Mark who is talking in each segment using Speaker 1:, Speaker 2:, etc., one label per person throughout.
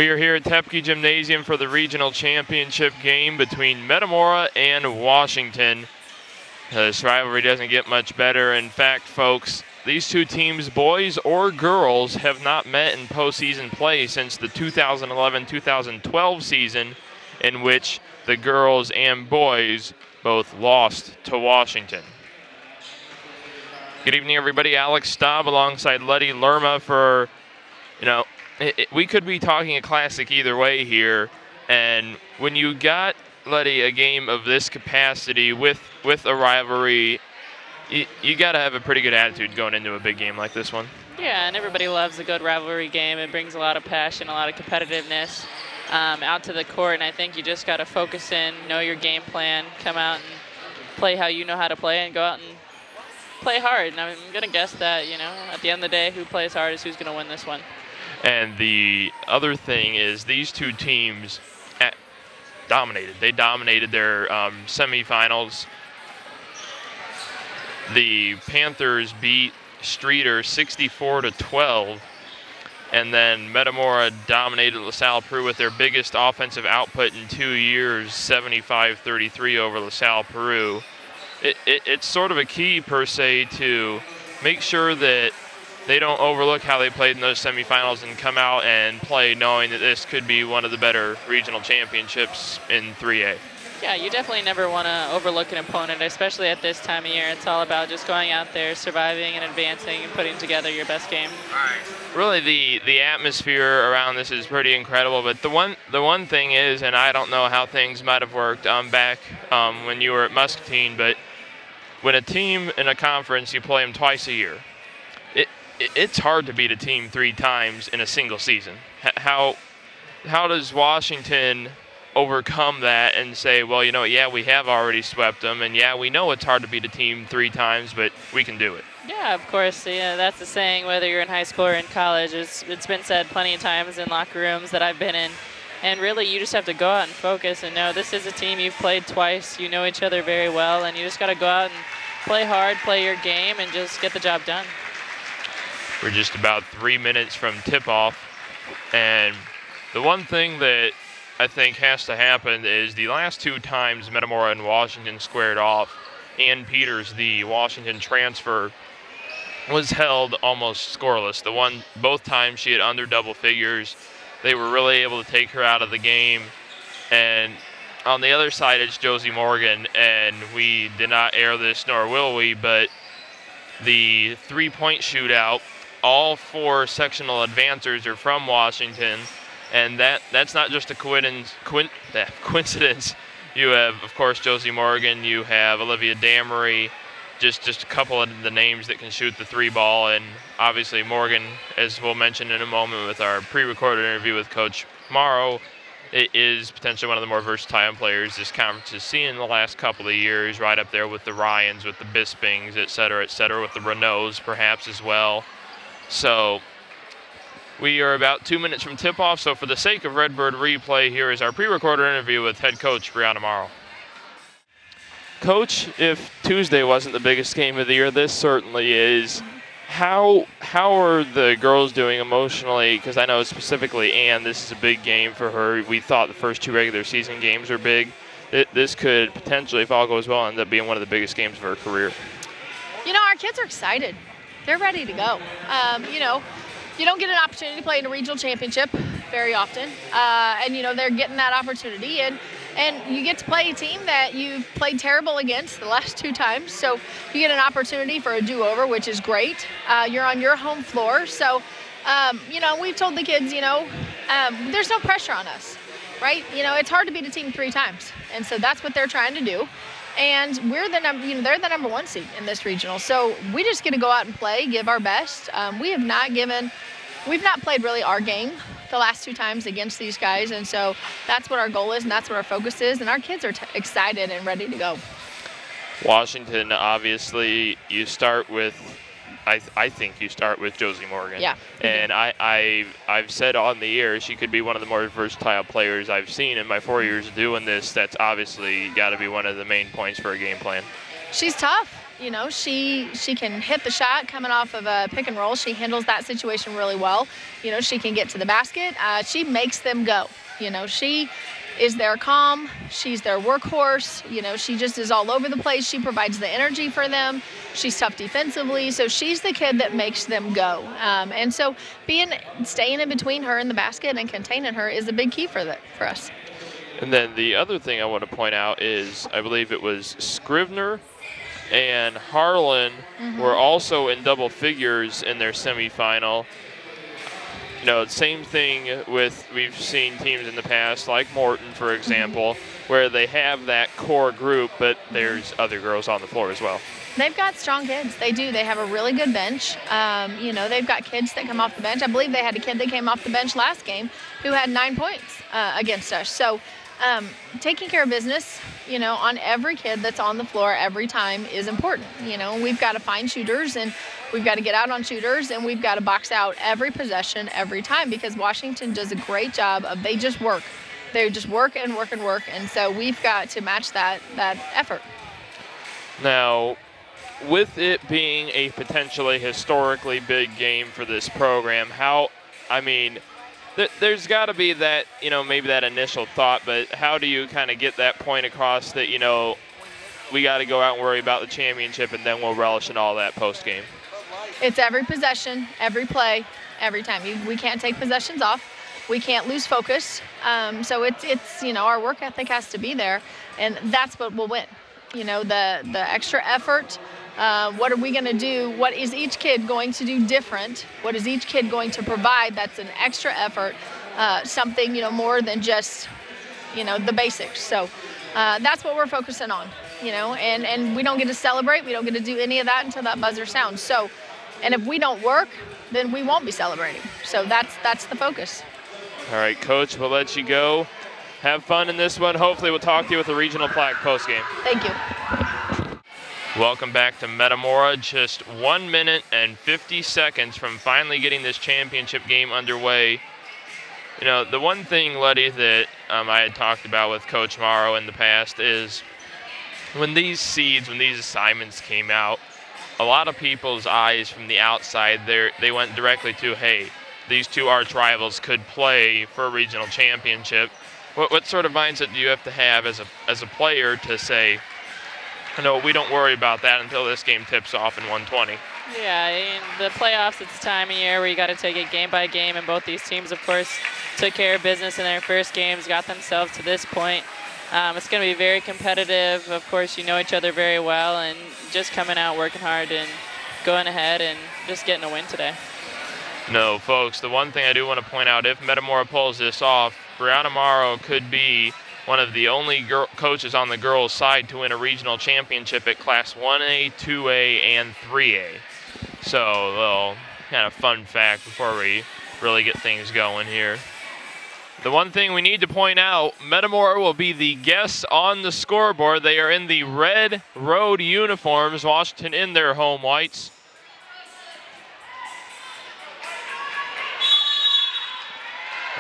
Speaker 1: We are here at Tepke Gymnasium for the regional championship game between Metamora and Washington. This rivalry doesn't get much better. In fact, folks, these two teams, boys or girls, have not met in postseason play since the 2011-2012 season, in which the girls and boys both lost to Washington. Good evening, everybody. Alex Staub alongside Letty Lerma for, we could be talking a classic either way here. And when you got, Letty, a game of this capacity with a rivalry, you got to have a pretty good attitude going into a big game like this one.
Speaker 2: Yeah, and everybody loves a good rivalry game. It brings a lot of passion, a lot of competitiveness out to the court. And I think you just got to focus in, know your game plan, come out and play how you know how to play, and go out and play hard. And I'm going to guess that, at the end of the day, who plays hard is who's going to win this one.
Speaker 1: And the other thing is these two teams dominated. They dominated their semifinals. The Panthers beat Streeter 64-12. And then Metamora dominated LaSalle Peru with their biggest offensive output in 2 years, 75-33 over LaSalle Peru. It's sort of a key, per se, to make sure that they don't overlook how they played in those semifinals and come out and play knowing that this could be one of the better regional championships in 3A.
Speaker 2: Yeah, you definitely never want to overlook an opponent, especially at this time of year. It's all about just going out there, surviving and advancing and putting together your best game.
Speaker 1: Really, the atmosphere around this is pretty incredible. But the one thing is, and I don't know how things might have worked back when you were at Muscatine, but when a team in a conference, you play them twice a year. It's hard to beat a team 3 times in a single season. How does Washington overcome that and say, well, yeah, we have already swept them, and yeah, we know it's hard to beat a team 3 times, but we can do it?
Speaker 2: Yeah, of course. Yeah, that's the saying, whether you're in high school or in college. It's been said plenty of times in locker rooms that I've been in. And really, you just have to go out and focus and know this is a team you've played twice. You know each other very well, and you just got to go out and play hard, play your game, and just get the job done.
Speaker 1: We're just about 3 minutes from tip-off, and the one thing that I think has to happen is the last 2 times Metamora and Washington squared off, Ann Peters, the Washington transfer, was held almost scoreless. Both times she had under double figures. They were really able to take her out of the game. And on the other side, it's Josie Morgan, and we did not air this, nor will we, but the 3-point shootout, all 4 sectional advancers are from Washington, and that's not just a coincidence. You have, of course, Josie Morgan. You have Olivia Damery, just a couple of the names that can shoot the 3 ball, and obviously Morgan, as we'll mention in a moment with our pre-recorded interview with Coach Morrow, it is potentially one of the more versatile players this conference has seen in the last couple of years, right up there with the Ryans, with the Bispings, et cetera, with the Renaults perhaps as well. So we are about 2 minutes from tip-off, so for the sake of Redbird replay, here is our pre-recorded interview with head coach Brianna Morrow. Coach, if Tuesday wasn't the biggest game of the year, this certainly is. How are the girls doing emotionally? Because I know specifically Ann, this is a big game for her. We thought the first 2 regular season games were big. This could potentially, if all goes well, end up being one of the biggest games of her career.
Speaker 3: Our kids are excited. They're ready to go. You don't get an opportunity to play in a regional championship very often. And they're getting that opportunity. And you get to play a team that you've played terrible against the last 2 times. So you get an opportunity for a do-over, which is great. You're on your home floor. So, we've told the kids, there's no pressure on us, right? It's hard to beat a team 3 times. And so that's what they're trying to do. And we're they're the number 1 seed in this regional. So we just get to go out and play, give our best. We've not played really our game the last 2 times against these guys. And so that's what our goal is, and that's what our focus is. And our kids are excited and ready to go.
Speaker 1: Washington, obviously, you start with, I think you start with Josie Morgan.
Speaker 3: Yeah.
Speaker 1: And I've said on the air she could be one of the more versatile players I've seen in my 4 years of doing this. That's obviously got to be one of the main points for a game plan.
Speaker 3: She's tough. You know, she can hit the shot coming off of a pick and roll. She handles that situation really well. You know, she can get to the basket. She makes them go. You know, she is their calm. She's their workhorse. You know, she just is all over the place. She provides the energy for them. She's tough defensively. So she's the kid that makes them go. And so staying in between her and the basket and containing her is a big key for us.
Speaker 1: And then the other thing I want to point out is I believe it was Scrivener and Harlan were also in double figures in their semifinal. You know, same thing with, we've seen teams in the past, like Morton, for example, where they have that core group, but there's other girls on the floor as well.
Speaker 3: They've got strong kids. They do. They have a really good bench. You know, they've got kids that come off the bench. I believe they had a kid that came off the bench last game who had 9 points against us. So taking care of business, you know, on every kid that's on the floor every time is important. You know, we've got to find shooters, and we've got to get out on shooters, and we've got to box out every possession every time, because Washington does a great job of, they just work. They just work and work and work, and so we've got to match that effort.
Speaker 1: Now, with it being a potentially historically big game for this program, there's got to be that, you know, maybe that initial thought, but how do you kind of get that point across that, you know, we got to go out and worry about the championship, and then we'll relish in all that post game?
Speaker 3: It's every possession, every play, every time. We can't take possessions off. We can't lose focus. So it's you know, our work ethic has to be there, and that's what will win. You know, the extra effort. What are we going to do? What is each kid going to do different? What is each kid going to provide that's an extra effort, something, you know, more than just, you know, the basics. So that's what we're focusing on, you know, and we don't get to celebrate. We don't get to do any of that until that buzzer sounds. So, and if we don't work, then we won't be celebrating. So that's the focus.
Speaker 1: All right, Coach, we'll let you go. Have fun in this one. Hopefully we'll talk to you with the regional plaque postgame.
Speaker 3: Thank you.
Speaker 1: Welcome back to Metamora. Just 1 minute and 50 seconds from finally getting this championship game underway. You know, the one thing, Letty, that I had talked about with Coach Morrow in the past is when these seeds, when these assignments came out, a lot of people's eyes from the outside, they went directly to, hey, these two arch rivals could play for a regional championship. What sort of mindset do you have to have as a player to say, no, we don't worry about that until this game tips off in 120?
Speaker 2: Yeah, in the playoffs, it's the time of year where you got to take it game by game, and both these teams, of course, took care of business in their first games, got themselves to this point. It's going to be very competitive. Of course, you know each other very well, and just coming out, working hard, and going ahead and just getting a win today.
Speaker 1: No, folks, the one thing I do want to point out, if Metamora pulls this off, Brianna Morrow could be one of the only coaches on the girls' side to win a regional championship at Class 1A, 2A, and 3A. So, a little kind of fun fact before we really get things going here. The one thing we need to point out, Metamora will be the guests on the scoreboard. They are in the red road uniforms, Washington in their home whites.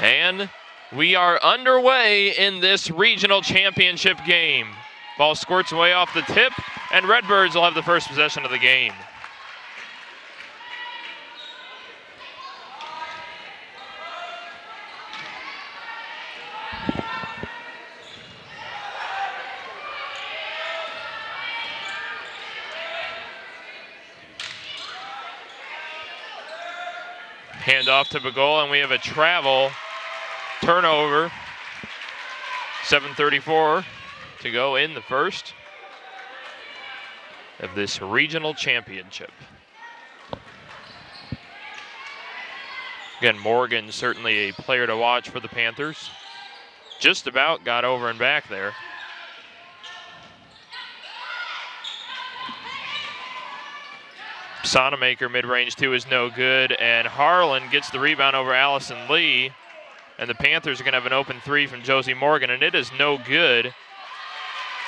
Speaker 1: And we are underway in this regional championship game. Ball squirts away off the tip, and Redbirds will have the first possession of the game. Hand off to Bagol, and we have a travel. Turnover, 7:34 to go in the first of this regional championship. Again, Morgan certainly a player to watch for the Panthers. Just about got over and back there. Sonamaker mid-range two is no good, and Harlan gets the rebound over Allison Lee. And the Panthers are going to have an open three from Josie Morgan, and it is no good.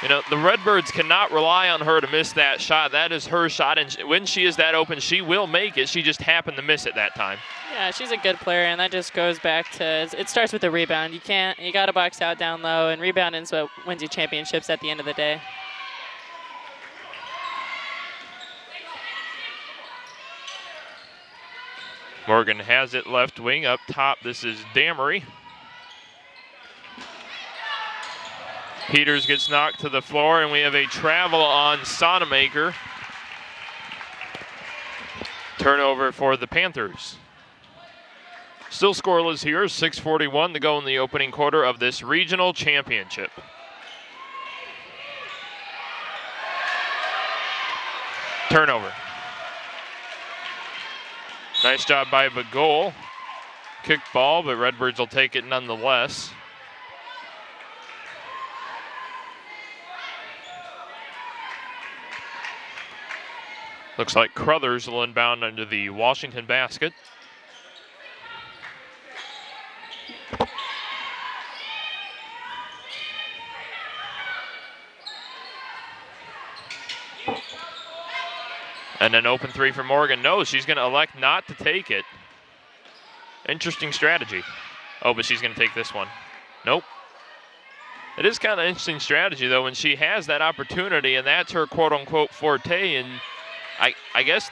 Speaker 1: You know, the Redbirds cannot rely on her to miss that shot. That is her shot, and when she is that open, she will make it. She just happened to miss it that time.
Speaker 2: Yeah, she's a good player, and that just goes back to, it starts with the rebound. You got to box out down low, and rebounding is what wins you championships at the end of the day.
Speaker 1: Morgan has it left wing up top. This is Damery. Peters gets knocked to the floor, and we have a travel on Sonamaker. Turnover for the Panthers. Still scoreless here, 6:41 to go in the opening quarter of this regional championship. Turnover. Nice job by Bagol. Kick ball, but Redbirds will take it nonetheless. Looks like Crothers will inbound under the Washington basket. And an open three for Morgan. No, she's going to elect not to take it. Interesting strategy. Oh, but she's going to take this one. Nope. It is kind of interesting strategy, though, when she has that opportunity, and that's her quote-unquote forte, and I guess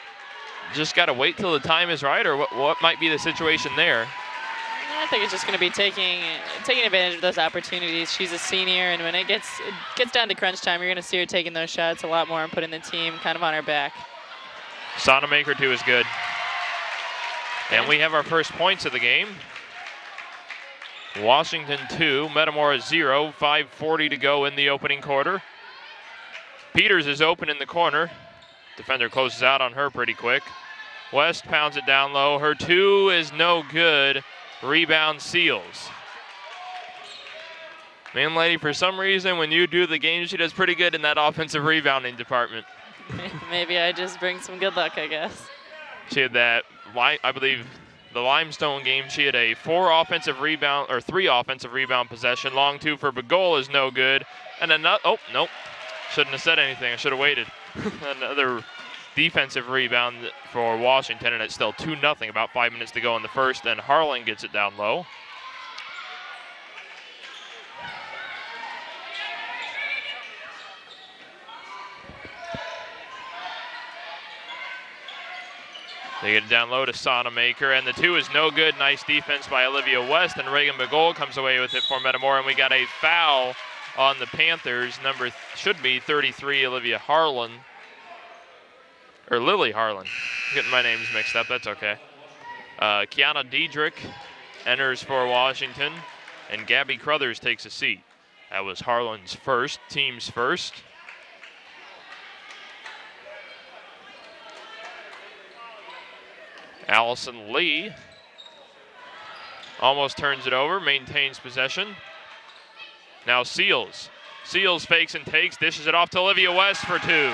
Speaker 1: just got to wait till the time is right, or what might be the situation there?
Speaker 2: I think it's just going to be taking advantage of those opportunities. She's a senior, and when it gets down to crunch time, you're going to see her taking those shots a lot more and putting the team kind of on her back.
Speaker 1: Sonamaker, too, is good. And we have our first points of the game. Washington 2, Metamora 0, 5:40 to go in the opening quarter. Peters is open in the corner. Defender closes out on her pretty quick. West pounds it down low. Her two is no good. Rebound Seals. Man, lady, for some reason, when you do the game, she does pretty good in that offensive rebounding department.
Speaker 2: Maybe I just bring some good luck, I guess.
Speaker 1: She had that, I believe, the Limestone game. She had a 3 offensive rebound possession. Long two for Bagol is no good. And another, oh, nope. Shouldn't have said anything. I should have waited. Another defensive rebound for Washington, and it's still 2-0, about 5 minutes to go in the first, and Harlan gets it down low. They get it down low to Sonamaker, and the two is no good. Nice defense by Olivia West, and Reagan Bagol comes away with it for Metamora, and we got a foul on the Panthers. Should be 33, Olivia Harlan. Or Lily Harlan. I'm getting my names mixed up, that's okay. Kiana Diedrich enters for Washington, and Gabby Crothers takes a seat. That was Harlan's first, team's first. Allison Lee almost turns it over, maintains possession. Now Seals. Seals fakes and takes, dishes it off to Olivia West for 2.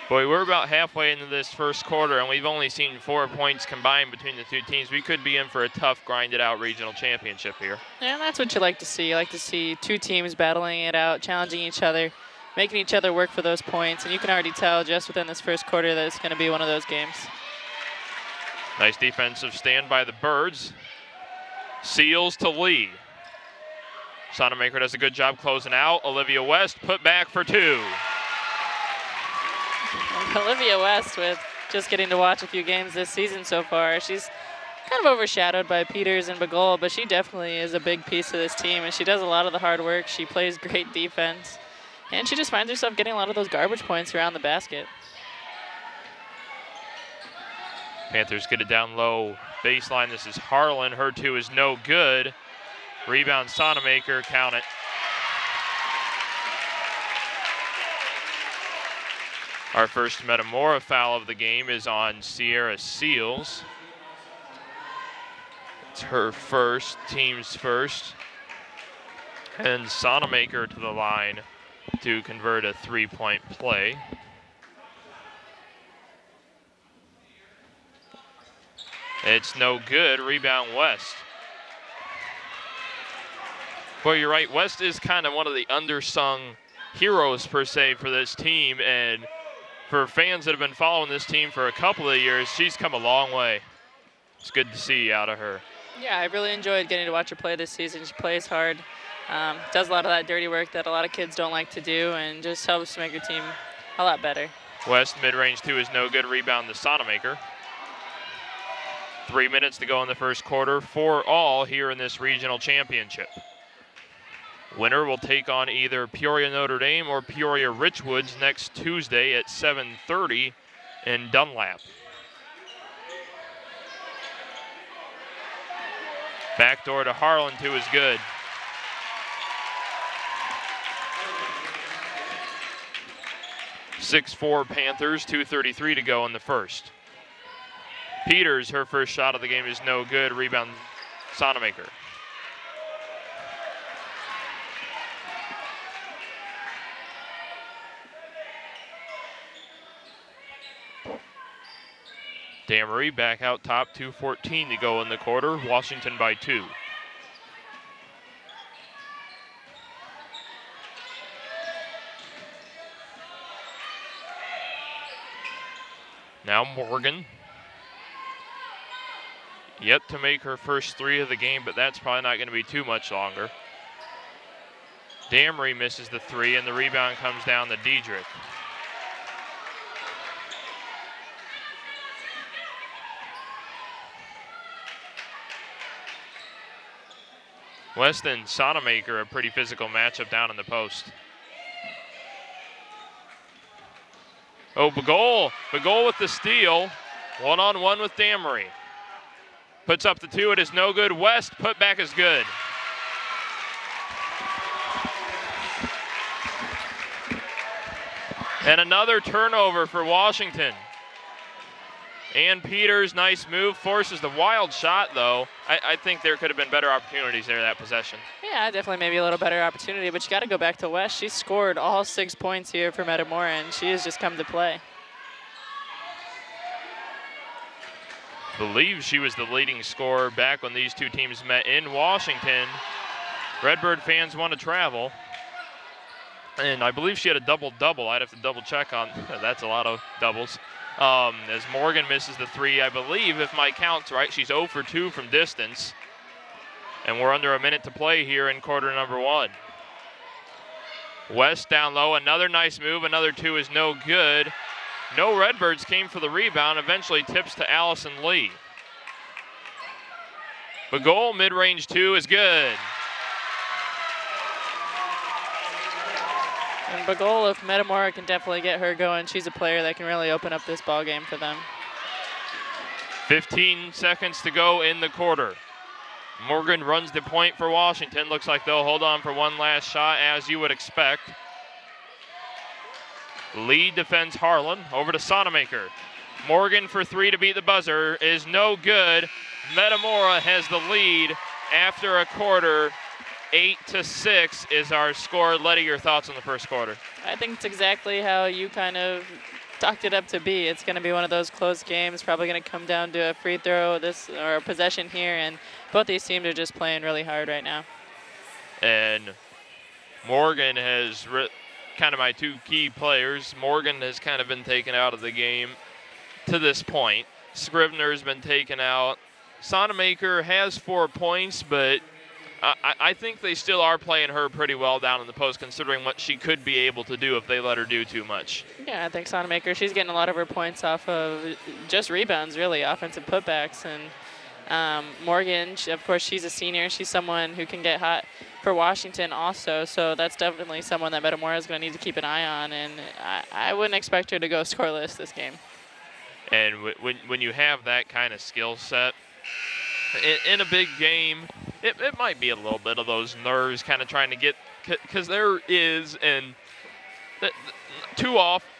Speaker 1: Boy, we're about halfway into this first quarter, and we've only seen 4 points combined between the two teams. We could be in for a tough, grinded-out regional championship here.
Speaker 2: Yeah, that's what you like to see. You like to see two teams battling it out, challenging each other, making each other work for those points. And you can already tell just within this first quarter that it's going to be one of those games.
Speaker 1: Nice defensive stand by the Birds. Seals to Lee. Sonamaker does a good job closing out. Olivia West put back for 2.
Speaker 2: Olivia West, with just getting to watch a few games this season so far, she's kind of overshadowed by Peters and Bagol, but she definitely is a big piece of this team, and she does a lot of the hard work. She plays great defense, and she just finds herself getting a lot of those garbage points around the basket.
Speaker 1: Panthers get it down low. Baseline, this is Harlan. Her 2 is no good. Rebound Sonamaker, count it. Our first Metamora foul of the game is on Sierra Seals. It's her first, team's first. And Sonamaker to the line to convert a 3-point play. It's no good. Rebound West. Boy, you're right. West is kind of one of the undersung heroes, per se, for this team. And for fans that have been following this team for a couple of years, she's come a long way. It's good to see out of her.
Speaker 2: Yeah, I really enjoyed getting to watch her play this season. She plays hard. Does a lot of that dirty work that a lot of kids don't like to do, and just helps to make your team a lot better.
Speaker 1: West mid-range 2 is no good. Rebound to Sonamaker. 3 minutes to go in the first quarter, 4-all here in this regional championship. Winner will take on either Peoria Notre Dame or Peoria Richwoods next Tuesday at 7:30 in Dunlap. Backdoor to Harlan, 2 is good. (6-4) Panthers, 2:33 to go in the first. Peters, her first shot of the game is no good. Rebound Sonamaker. Damery back out top, 2:14 to go in the quarter. Washington by 2. Now Morgan. Yet to make her first 3 of the game, but that's probably not going to be too much longer. Damery misses the 3, and the rebound comes down to Diedrich. West and Sonamaker, a pretty physical matchup down in the post. Oh, Bagol with the steal. 1-on-1 with Damery. Puts up the 2, it is no good. West, put back is good. And another turnover for Washington. And Peters, nice move, forces the wild shot though. I think there could have been better opportunities there that possession.
Speaker 2: Yeah, definitely maybe a little better opportunity, but you got to go back to West. She scored all 6 points here for Metamora, and she has just come to play.
Speaker 1: Believe she was the leading scorer back when these two teams met in Washington. Redbird fans want to travel. And I believe she had a double-double. I'd have to double check on, that's a lot of doubles. As Morgan misses the 3, I believe, if my count's right, she's 0 for 2 from distance. And we're under a minute to play here in quarter number 1. West down low, another nice move, another 2 is no good. No Redbirds came for the rebound, eventually tips to Allison Lee. Bagol, mid-range 2 is good.
Speaker 2: And Bagol, if Metamora can definitely get her going, she's a player that can really open up this ball game for them.
Speaker 1: 15 seconds to go in the quarter. Morgan runs the point for Washington. Looks like they'll hold on for one last shot, as you would expect. Lee defends Harlan. Over to Sonamaker. Morgan for 3 to beat the buzzer is no good. Metamora has the lead after a quarter. 8-6 is our score. Letty, your thoughts on the first quarter?
Speaker 2: I think it's exactly how you kind of talked it up to be. It's going to be one of those close games, probably going to come down to a free throw or a possession here, and both these teams are just playing really hard right now.
Speaker 1: And Morgan has kind of my 2 key players. Morgan has kind of been taken out of the game to this point. Scrivener's been taken out. Sonamaker has 4 points, but I think they still are playing her pretty well down in the post, considering what she could be able to do if they let her do too much.
Speaker 2: Yeah, I think Sonamaker, she's getting a lot of her points off of just rebounds, really, offensive putbacks. And Morgan, of course, she's a senior. She's someone who can get hot for Washington also, so that's definitely someone that Metamora is going to need to keep an eye on, and I wouldn't expect her to go scoreless this game.
Speaker 1: And when you have that kind of skill set in a big game, it might be a little bit of those nerves kind of trying to get, because there is, and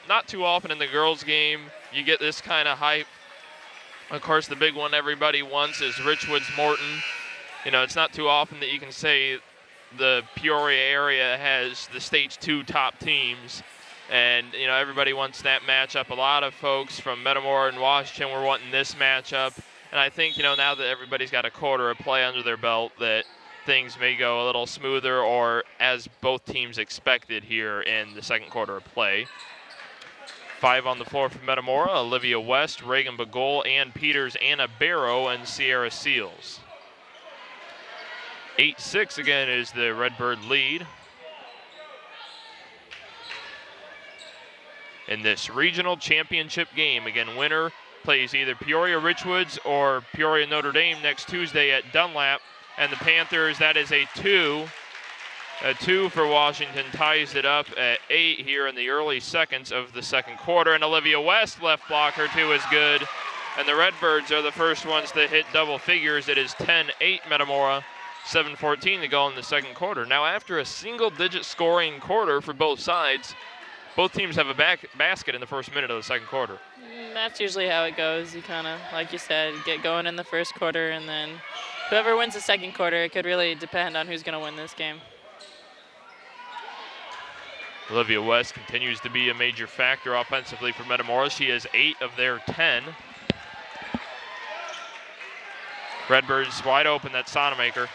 Speaker 1: not too often in the girls' game, you get this kind of hype. Of course, the big one everybody wants is Richwoods Morton. You know, it's not too often that you can say the Peoria area has the state's 2 top teams. And, you know, everybody wants that matchup. A lot of folks from Metamora and Washington were wanting this matchup. And I think, you know, now that everybody's got a quarter of play under their belt, that things may go a little smoother, or as both teams expected here in the second quarter of play. 5 on the floor for Metamora: Olivia West, Reagan Bagol, Ann Peters, Anna Barrow, and Sierra Seals. 8-6 again is the Redbird lead. In this regional championship game, again, winner plays either Peoria Richwoods or Peoria Notre Dame next Tuesday at Dunlap. And the Panthers, that is a 2. A 2 for Washington ties it up at 8 here in the early seconds of the second quarter. And Olivia West, left blocker, 2 is good. And the Redbirds are the first ones to hit double figures. It is 10-8 Metamora, 7:14 to go in the second quarter. Now, after a single-digit scoring quarter for both sides, both teams have a basket in the first minute of the second quarter.
Speaker 2: That's usually how it goes. You kind of, like you said, get going in the first quarter, and then whoever wins the second quarter, it could really depend on who's going to win this game.
Speaker 1: Olivia West continues to be a major factor offensively for Metamora. She has 8 of their 10. Redbirds wide open, that's Sonamaker.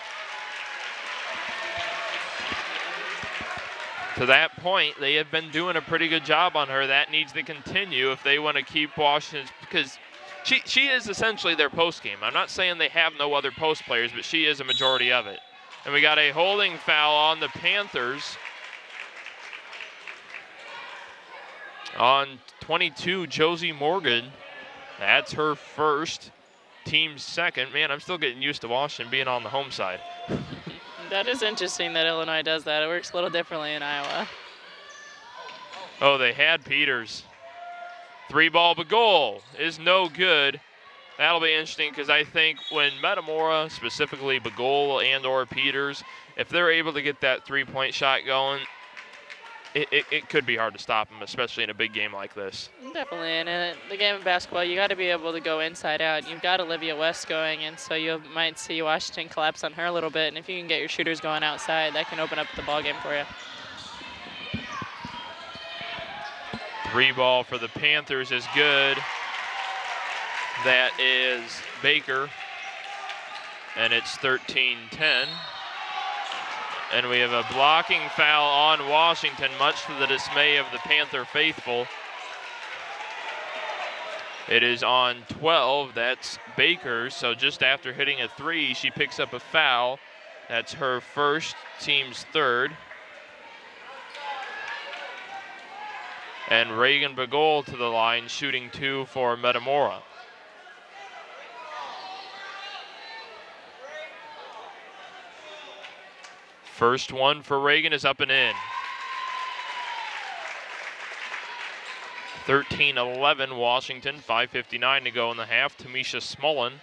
Speaker 1: To that point, they have been doing a pretty good job on her. That needs to continue if they want to keep Washington, because she is essentially their post game. I'm not saying they have no other post players, but she is a majority of it. And we got a holding foul on the Panthers on 22, Josie Morgan. That's her first, team's second. Man, I'm still getting used to Washington being on the home side.
Speaker 2: That is interesting that Illinois does that. It works a little differently in Iowa.
Speaker 1: Oh, they had Peters. 3-ball, but goal is no good. That'll be interesting because I think when Metamora, specifically Bagol and or Peters, if they're able to get that 3-point shot going, it could be hard to stop them, especially in a big game like this.
Speaker 2: Definitely, and in the game of basketball, you got to be able to go inside out. You've got Olivia West going, and so you might see Washington collapse on her a little bit, and if you can get your shooters going outside, that can open up the ball game for you.
Speaker 1: 3-ball for the Panthers is good. That is Baker, and it's 13-10. And we have a blocking foul on Washington, much to the dismay of the Panther faithful. It is on 12, that's Baker, so just after hitting a 3, she picks up a foul. That's her first, team's third. And Reagan Bagol to the line, shooting 2 for Metamora. First one for Reagan is up and in. 13-11 Washington, 5:59 to go in the half. Tamisha Smullen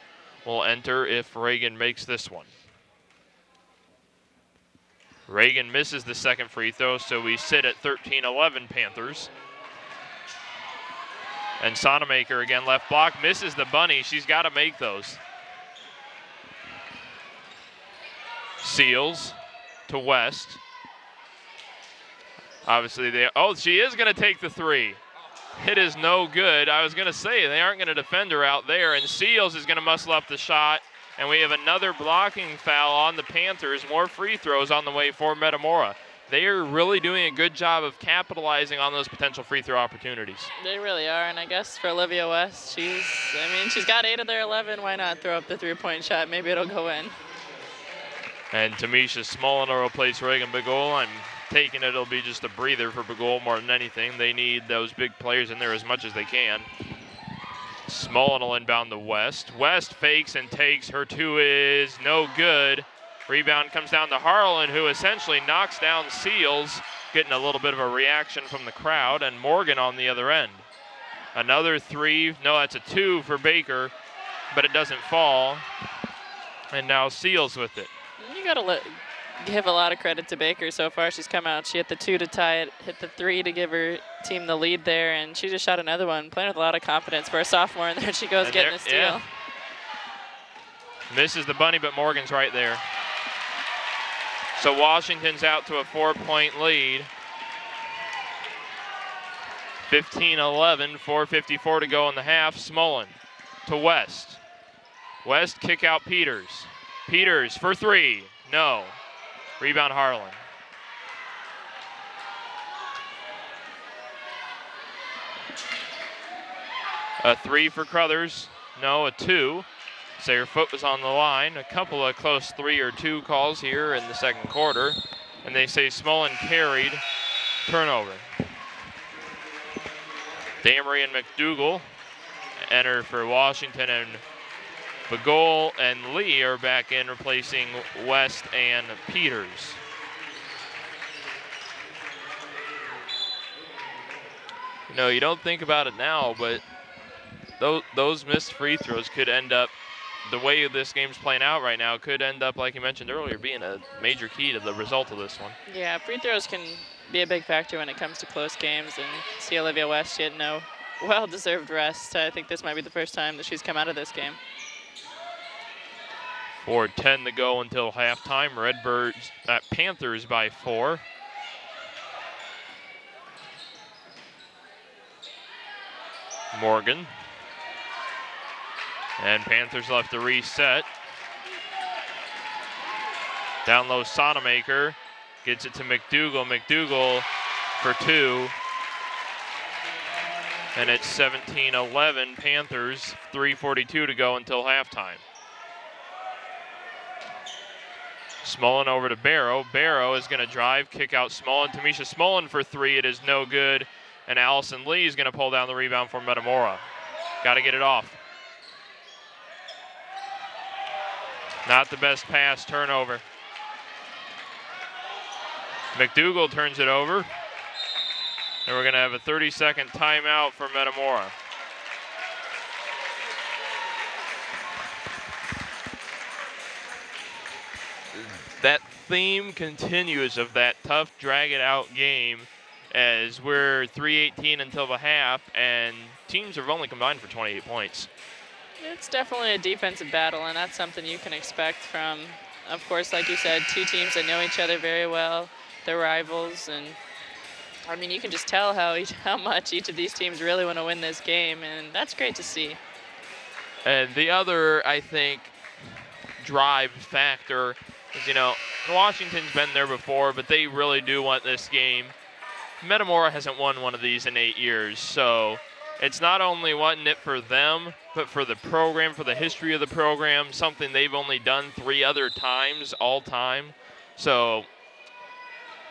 Speaker 1: will enter if Reagan makes this one. Reagan misses the second free throw, so we sit at 13-11 Panthers. And Sonamaker again, left block, misses the bunny. She's got to make those. Seals to West. Obviously, she is going to take the 3. It is no good. I was going to say, they aren't going to defend her out there, and Seals is going to muscle up the shot, and we have another blocking foul on the Panthers. More free throws on the way for Metamora. They are really doing a good job of capitalizing on those potential free throw opportunities.
Speaker 2: They really are, and I guess for Olivia West, she's got 8 of their 11. Why not throw up the 3-point shot? Maybe it'll go in.
Speaker 1: And Tamisha Smullen will replace Reagan Bagol. I'm taking it'll be just a breather for Bagol more than anything. They need those big players in there as much as they can. Smullen will inbound to West. West fakes and takes. Her 2 is no good. Rebound comes down to Harlan, who essentially knocks down Seals, getting a little bit of a reaction from the crowd, and Morgan on the other end. Another 3. No, that's a 2 for Baker, but it doesn't fall. And now Seals with it.
Speaker 2: You got to give a lot of credit to Baker so far. She's come out. She hit the 2 to tie it, hit the 3 to give her team the lead there, and she just shot another one, playing with a lot of confidence for a sophomore, and there she goes getting the steal.
Speaker 1: Yeah. Misses the bunny, but Morgan's right there. So Washington's out to a 4-point lead. 15-11, 4:54 to go in the half. Smullen to West. West kick out Peters. Peters for 3. No. Rebound Harlan. A 3 for Crothers. No, a 2. say her foot was on the line. A couple of close 3 or 2 calls here in the second quarter. And they say Smullen carried, turnover. Damery and McDougal enter for Washington, and Bagol and Lee are back in, replacing West and Peters. You know, you don't think about it now, but those missed free throws could end up, the way this game's playing out right now, could end up, like you mentioned earlier, being a major key to the result of this one.
Speaker 2: Yeah, free throws can be a big factor when it comes to close games, and see Olivia West get no well-deserved rest. I think this might be the first time that she's come out of this game.
Speaker 1: 4:10 to go until halftime. Redbirds at Panthers by 4. Morgan. And Panthers left to reset. Down low, Sonamaker gets it to McDougal. McDougal for 2. And it's 17-11 Panthers, 3:42 to go until halftime. Smullen over to Barrow. Barrow is going to drive, kick out Smullen. Tamisha Smullen for 3. It is no good. And Allison Lee is going to pull down the rebound for Metamora. Got to get it off. Not the best pass, turnover. McDougal turns it over. And we're going to have a 30-second timeout for Metamora. That theme continues of that tough, drag-it-out game, as we're 3:18 until the half, and teams have only combined for 28 points.
Speaker 2: It's definitely a defensive battle, and that's something you can expect from, of course, like you said, two teams that know each other very well. They're rivals, and I mean, you can just tell how much each of these teams really want to win this game, and that's great to see.
Speaker 1: And the other, I think, drive factor is, you know, Washington's been there before, but they really do want this game. Metamora hasn't won one of these in 8 years, so it's not only wanting it for them, but for the program, for the history of the program, something they've only done 3 other times all time. So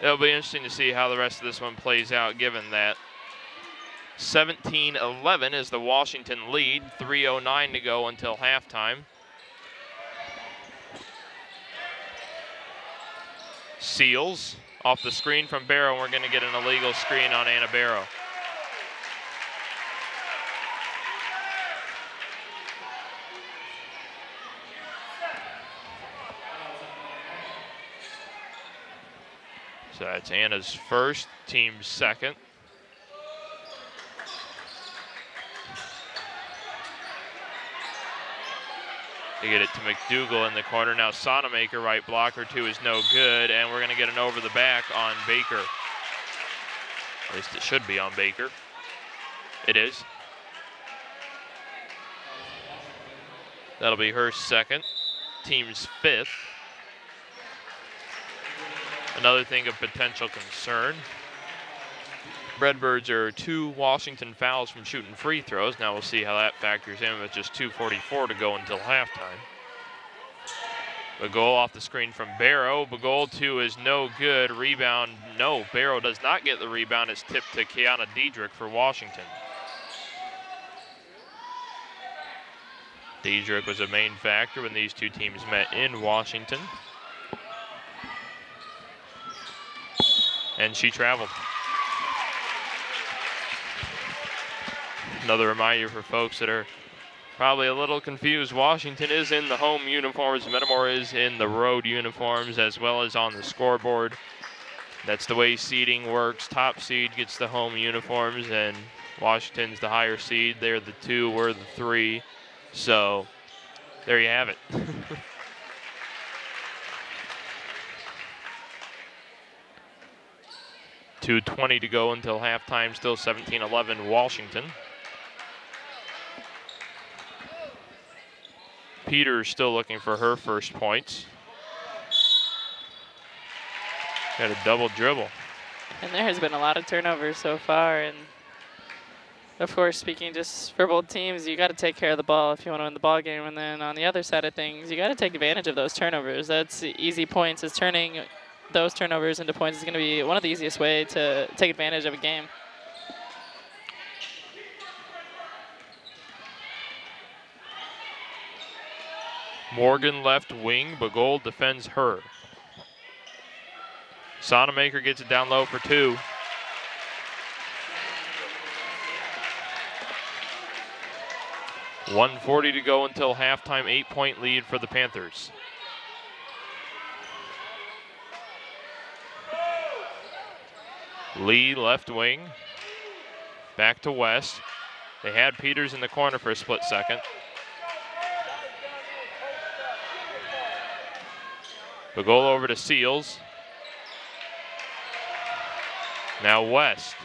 Speaker 1: it'll be interesting to see how the rest of this one plays out, given that 17-11 is the Washington lead, 3:09 to go until halftime. Seals off the screen from Barrow, and we're going to get an illegal screen on Anna Barrow. So that's Anna's first, team's second. They get it to McDougal in the corner. Now Sonamaker, right blocker 2 is no good, and we're going to get an over the back on Baker. At least it should be on Baker. It is. That'll be her second, team's 5th. Another thing of potential concern. Redbirds are 2 Washington fouls from shooting free throws. Now we'll see how that factors in with just 2:44 to go until halftime. Bagol off the screen from Barrow. Bagol 2 is no good. Rebound, no. Barrow does not get the rebound. It's tipped to Kiana Diedrich for Washington. Diedrich was a main factor when these two teams met in Washington. And she traveled. Another reminder for folks that are probably a little confused. Washington is in the home uniforms. Metamora is in the road uniforms, as well as on the scoreboard. That's the way seeding works. Top seed gets the home uniforms, and Washington's the higher seed. They're the 2, we're the 3. So there you have it. 2:20 to go until halftime, still 17-11 Washington. Peters still looking for her first points. Got a double dribble.
Speaker 2: And there has been a lot of turnovers so far, and of course, speaking just for both teams, you got to take care of the ball if you want to win the ball game. And then on the other side of things, you got to take advantage of those turnovers. That's easy points. Is turning those turnovers into points is going to be one of the easiest way to take advantage of a game.
Speaker 1: Morgan left wing, Bagol defends her. Sonamaker gets it down low for 2. .140 to go until halftime, 8-point lead for the Panthers. Lee left wing, back to West. They had Peters in the corner for a split second. Bagol over to Seals. Now West.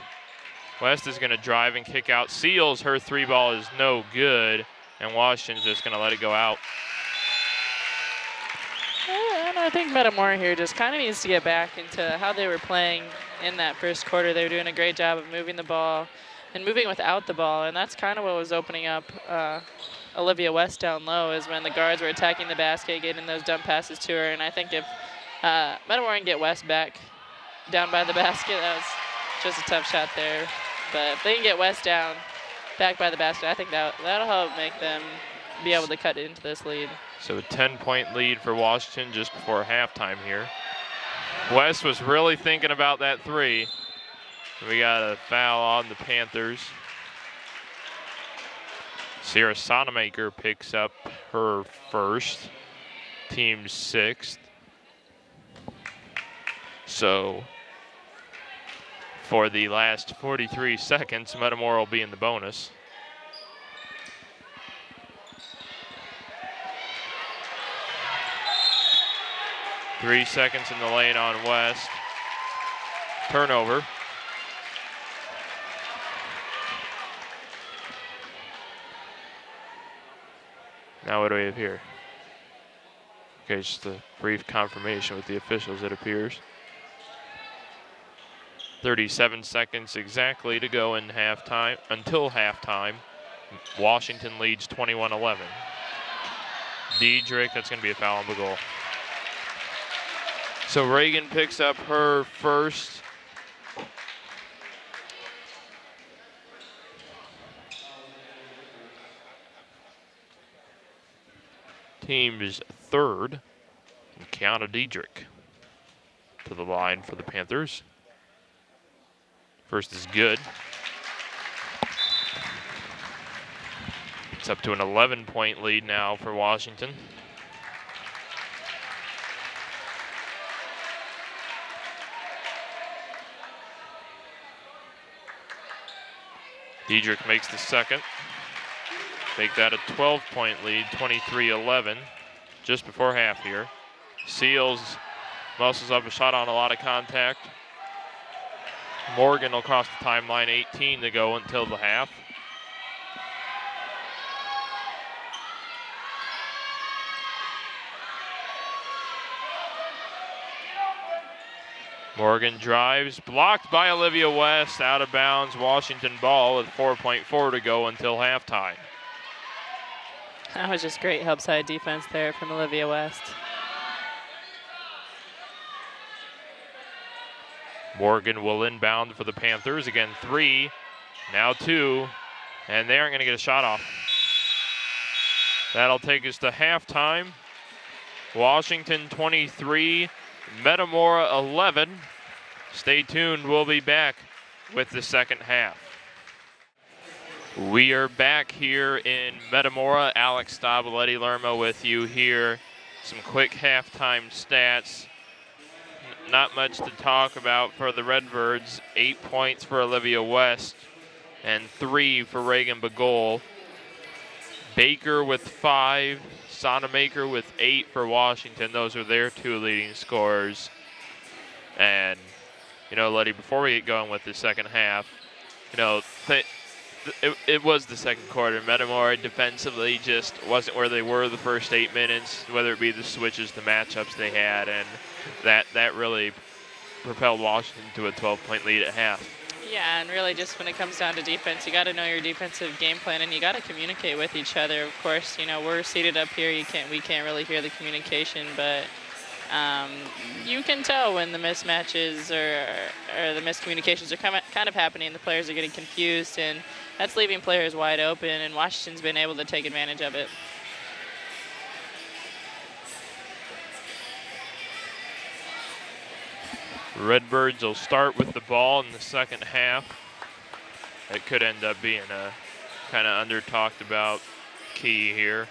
Speaker 1: West is going to drive and kick out. Seals, her 3 ball is no good, and Washington's just going to let it go out.
Speaker 2: And I think Metamora here just kind of needs to get back into how they were playing in that first quarter. They were doing a great job of moving the ball and moving without the ball, and that's kind of what was opening up Olivia West down low, is when the guards were attacking the basket, getting those dump passes to her. And I think if Metamora can get West back down by the basket, that was just a tough shot there. But if they can get West down, back by the basket, I think that'll help make them be able to cut into this lead.
Speaker 1: So a 10-point lead for Washington just before halftime here. West was really thinking about that 3. We got a foul on the Panthers. Sierra Sonamaker picks up her first, team's 6th. So for the last 43 seconds, Metamora will be in the bonus. Three seconds in the lane on West. Turnover. Now what do we have here? Okay, just a brief confirmation with the officials, it appears. 37 seconds exactly to go in halftime, until halftime. Washington leads 21-11. Diedrich, that's going to be a foul on the goal. So Reagan picks up her first. Team's 3rd. And Kiana Diedrich to the line for the Panthers. First is good. It's up to an 11-point lead now for Washington. Diedrich makes the second. Make that a 12-point lead, 23-11, just before half here. Seals muscles up a shot on a lot of contact. Morgan will cross the timeline, 18 to go until the half. Morgan drives, blocked by Olivia West, out of bounds, Washington ball with 4.4 to go until halftime.
Speaker 2: That was just great help side defense there from Olivia West.
Speaker 1: Morgan will inbound for the Panthers. Again, 3, now 2, and they aren't going to get a shot off. That'll take us to halftime. Washington 23, Metamora 11. Stay tuned, we'll be back with the second half. We are back here in Metamora. Alex Stabiletti-Lerma with you here. Some quick halftime stats. Not much to talk about for the Redbirds. 8 points for Olivia West and 3 for Reagan Bagol. Baker with 5, Sonamaker with 8 for Washington. Those are their 2 leading scorers. And, you know, Letty, before we get going with the second half, you know, it was the second quarter. Metamora defensively just wasn't where they were the first 8 minutes, whether it be the switches, the matchups they had, and that really propelled Washington to a 12-point lead at half.
Speaker 2: Yeah, and really just when it comes down to defense, you got to know your defensive game plan, and you got to communicate with each other. Of course, you know, we're seated up here. We can't really hear the communication, but you can tell when the mismatches or the miscommunications are kind of happening. The players are getting confused, and that's leaving players wide open, and Washington's been able to take advantage of it.
Speaker 1: Redbirds will start with the ball in the second half. It could end up being a kind of under talked about key here.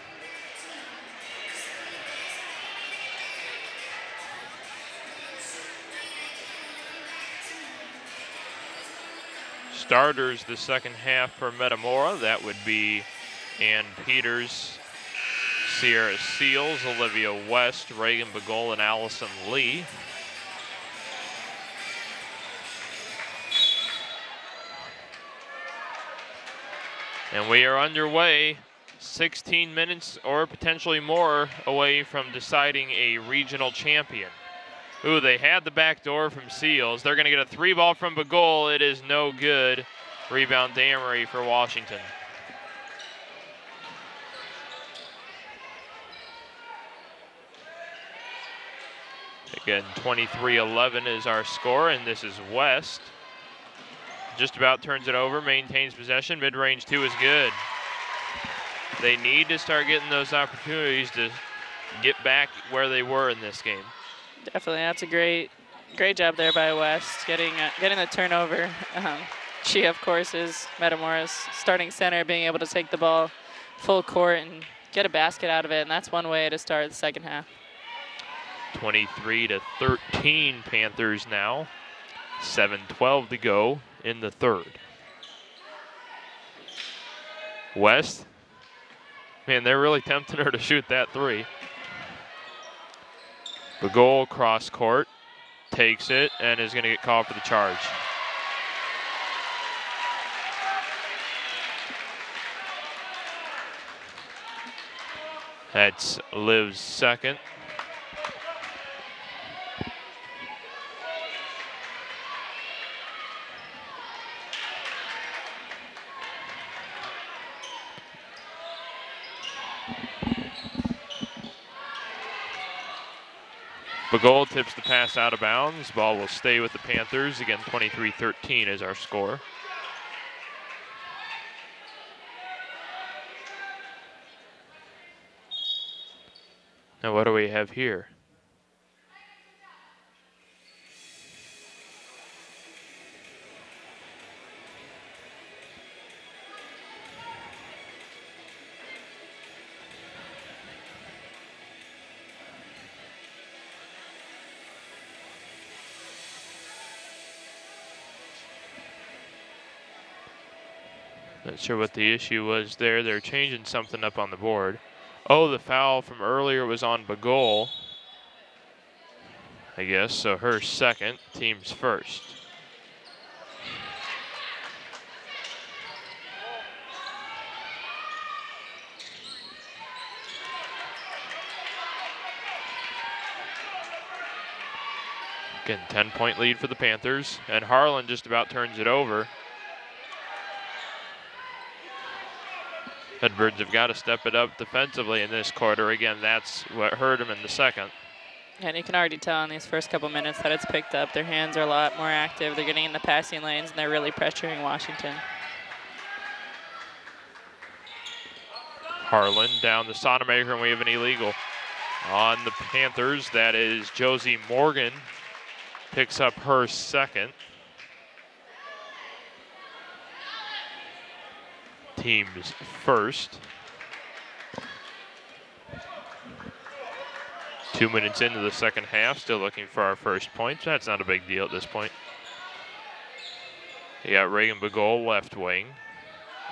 Speaker 1: Starters the second half for Metamora. That would be Ann Peters, Sierra Seals, Olivia West, Reagan Bagol, and Allison Lee. And we are underway, 16 minutes or potentially more away from deciding a regional champion. Ooh, they had the back door from Seals. They're gonna get a 3-ball from Bagol. It is no good. Rebound Damery for Washington. Again, 23-11 is our score, and this is West. Just about turns it over, maintains possession. Mid-range 2 is good. They need to start getting those opportunities to get back where they were in this game.
Speaker 2: Definitely, that's a great job there by West, getting the turnover. She, of course, is Metamora's starting center, being able to take the ball full court and get a basket out of it, and that's one way to start the second half.
Speaker 1: 23-13 Panthers now. 7:12 to go in the third. West, man, they're really tempting her to shoot that 3. Bagol cross court, takes it, and is going to get called for the charge. That's Liv's second. Bagol tips the pass out of bounds. Ball will stay with the Panthers. Again, 23-13 is our score. Now what do we have here? Not sure what the issue was there. They're changing something up on the board. Oh, the foul from earlier was on Bagol, I guess. So her second, team's first. Again, 10-point lead for the Panthers, and Harlan just about turns it over. Redbirds have got to step it up defensively in this quarter. Again, that's what hurt them in the second.
Speaker 2: And you can already tell in these first couple minutes that it's picked up. Their hands are a lot more active. They're getting in the passing lanes, and they're really pressuring Washington.
Speaker 1: Harlan down the Sonamaker, and we have an illegal on the Panthers. That is Josie Morgan. Picks up her second. Team's first. 2 minutes into the second half, still looking for our first point. That's not a big deal at this point. You got Reagan Bagol, left wing.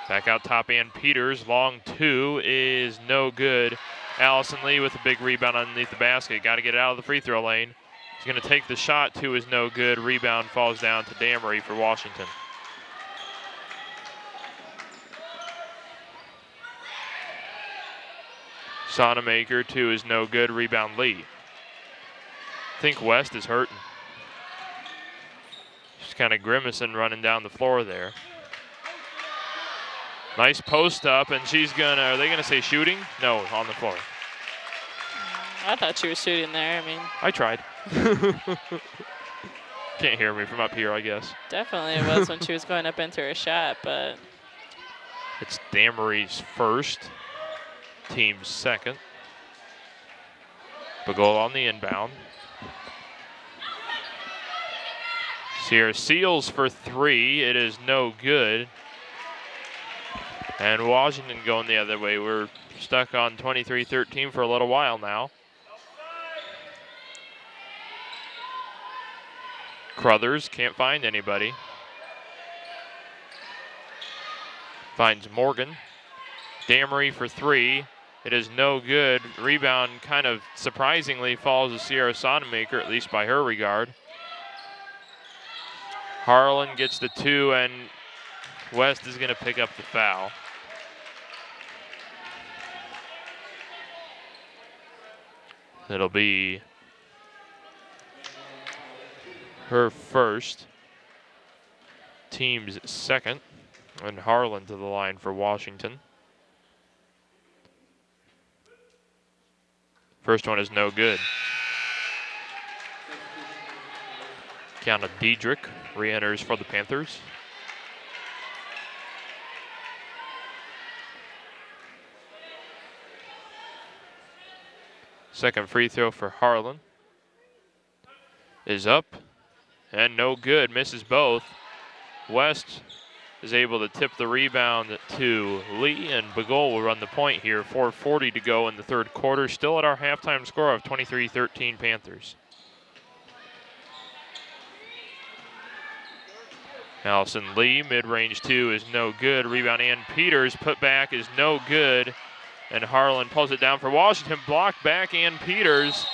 Speaker 1: Back out top, Ann Peters. Long 2 is no good. Allison Lee with a big rebound underneath the basket. Got to get it out of the free throw lane. He's going to take the shot. 2 is no good. Rebound falls down to Damery for Washington. Sonamaker, 2 is no good. Rebound Lee. I think West is hurting. kind of grimacing running down the floor there. Nice post up, and she's gonna, are they gonna say shooting? No, on the floor.
Speaker 2: I thought she was shooting there. I mean,
Speaker 1: I tried. Can't hear me from up here, I guess.
Speaker 2: definitely it was when she was going up into her shot, but
Speaker 1: It's Damery's first, team's second. Bagol on the inbound. Sierra Seals for three. It is no good. And Washington going the other way. We're stuck on 23-13 for a little while now. Crothers can't find anybody. Finds Morgan. Damery for three. It is no good. Rebound kind of surprisingly falls to Sierra Sonamaker, at least by her regard. Harlan gets the two, and West is going to pick up the foul. It'll be her first, team's second, and Harlan to the line for Washington. First one is no good. Kiana Diedrich re-enters for the Panthers. Second free throw for Harlan is up and no good, misses both. West is able to tip the rebound to Lee, and Bagol will run the point here. 4:40 to go in the third quarter, still at our halftime score of 23-13 Panthers. Allison Lee, mid-range two is no good. Rebound, Ann Peters, put back is no good. And Harlan pulls it down for Washington. Blocked back, Ann Peters.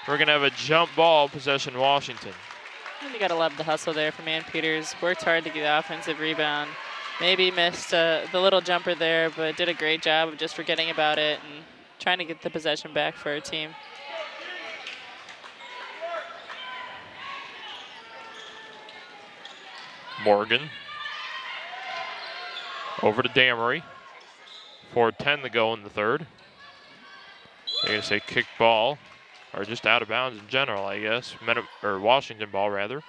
Speaker 1: We're going to have a jump ball, possession Washington.
Speaker 2: you got to love the hustle there from Ann Peters. Worked hard to get the offensive rebound. Maybe missed the little jumper there, but did a great job of just forgetting about it and trying to get the possession back for her team.
Speaker 1: Morgan. Over to Damery. 4:10 to go in the third. They're going to say kick ball, or just out of bounds in general, I guess. Or Washington ball, rather.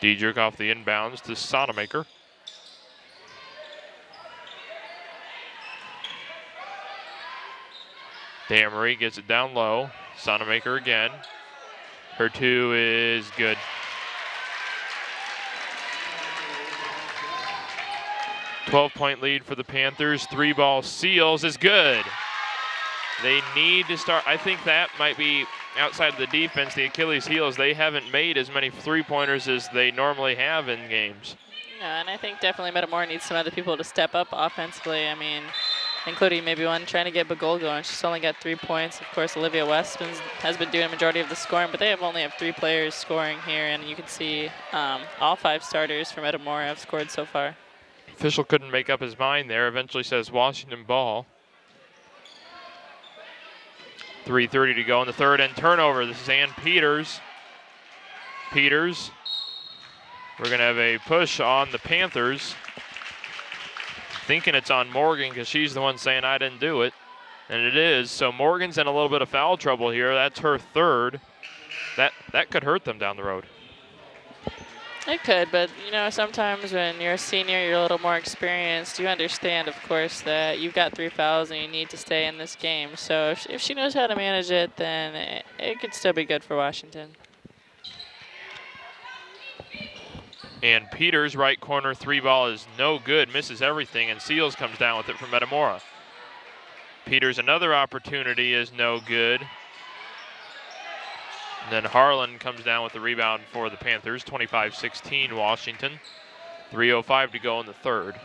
Speaker 1: Diedrich off the inbounds to Sonamaker. Damery gets it down low. Sonamaker again. Her two is good. .12 lead for the Panthers. 3-ball Seals is good. They need to start. I think that might be outside of the defense, the Achilles heel, is they haven't made as many three-pointers as they normally have in games.
Speaker 2: Yeah, and I think definitely Metamora needs some other people to step up offensively. I mean, including maybe one trying to get Bagol going. She's only got 3 points. Of course, Olivia West has been doing a majority of the scoring, but they only have 3 players scoring here, and you can see all 5 starters for Metamora have scored so far.
Speaker 1: Official couldn't make up his mind there. Eventually says Washington ball. 3:30 to go in the third, and turnover. This is Ann Peters. Peters. We're going to have a push on the Panthers. Thinking it's on Morgan because she's the one saying I didn't do it. And it is. So Morgan's in a little bit of foul trouble here. That's her third. That could hurt them down the road.
Speaker 2: It could, but you know, sometimes when you're a senior, you're a little more experienced. You understand, of course, that you've got 3 fouls and you need to stay in this game. So if she knows how to manage it, then it could still be good for Washington.
Speaker 1: And Peters, right corner 3-ball is no good, misses everything, and Seals comes down with it from Metamora. Peters, another opportunity, is no good. And then Harlan comes down with the rebound for the Panthers, 25-16 Washington. 3:05 to go in the third.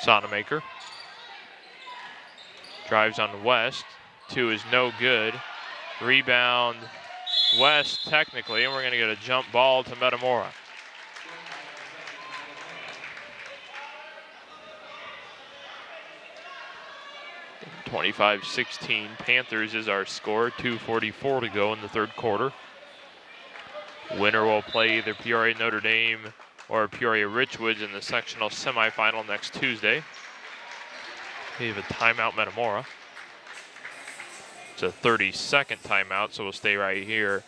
Speaker 1: Sonamaker drives on West. 2 is no good. Rebound West technically, and we're going to get a jump ball to Metamora. (25-16) Panthers is our score. 2:44 to go in the third quarter. Winner will play either Peoria Notre Dame or Peoria Richwoods in the sectional semifinal next Tuesday. We have a timeout, Metamora. It's a 30-second timeout, so we'll stay right here.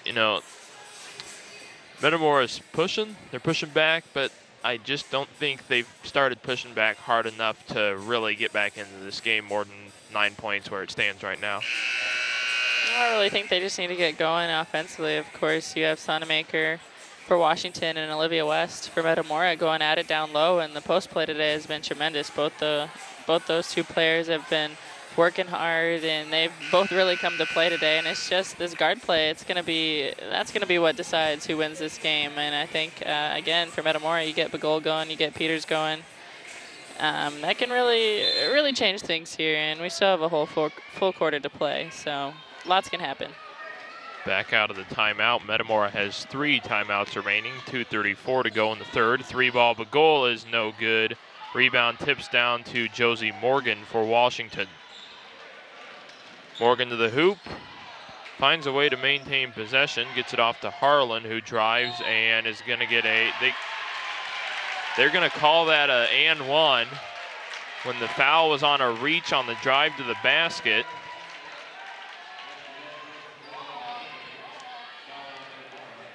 Speaker 1: You know, Metamora's pushing. They're pushing back, but I just don't think they've started pushing back hard enough to really get back into this game more than 9 points where it stands right now.
Speaker 2: I really think they just need to get going offensively. Of course, you have Sonamaker for Washington and Olivia West for Metamora going at it down low, and the post play today has been tremendous. Both those two players have been working hard, and they've both really come to play today. And it's just this guard play. That's gonna be what decides who wins this game. And I think again for Metamora, you get Bagol going, you get Peters going. That can really change things here, and we still have a whole full quarter to play. So lots can happen.
Speaker 1: Back out of the timeout. Metamora has 3 timeouts remaining. 2:34 to go in the third. 3-ball Bagol is no good. Rebound tips down to Josie Morgan for Washington. Morgan to the hoop. Finds a way to maintain possession. Gets it off to Harlan, who drives and is going to get they're going to call that a and one when the foul was on a reach on the drive to the basket.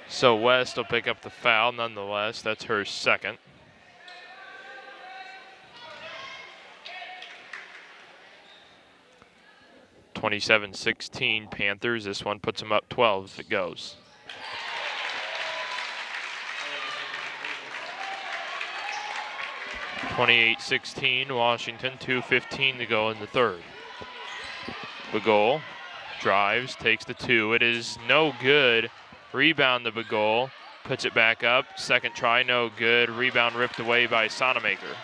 Speaker 1: So West will pick up the foul nonetheless. That's her second. (27-16) Panthers. This one puts them up 12 as it goes. (28-16) Washington. 2:15 to go in the third. Bagol drives, takes the 2. It is no good. Rebound to Bagol. Puts it back up. Second try, no good. Rebound ripped away by Sonamaker.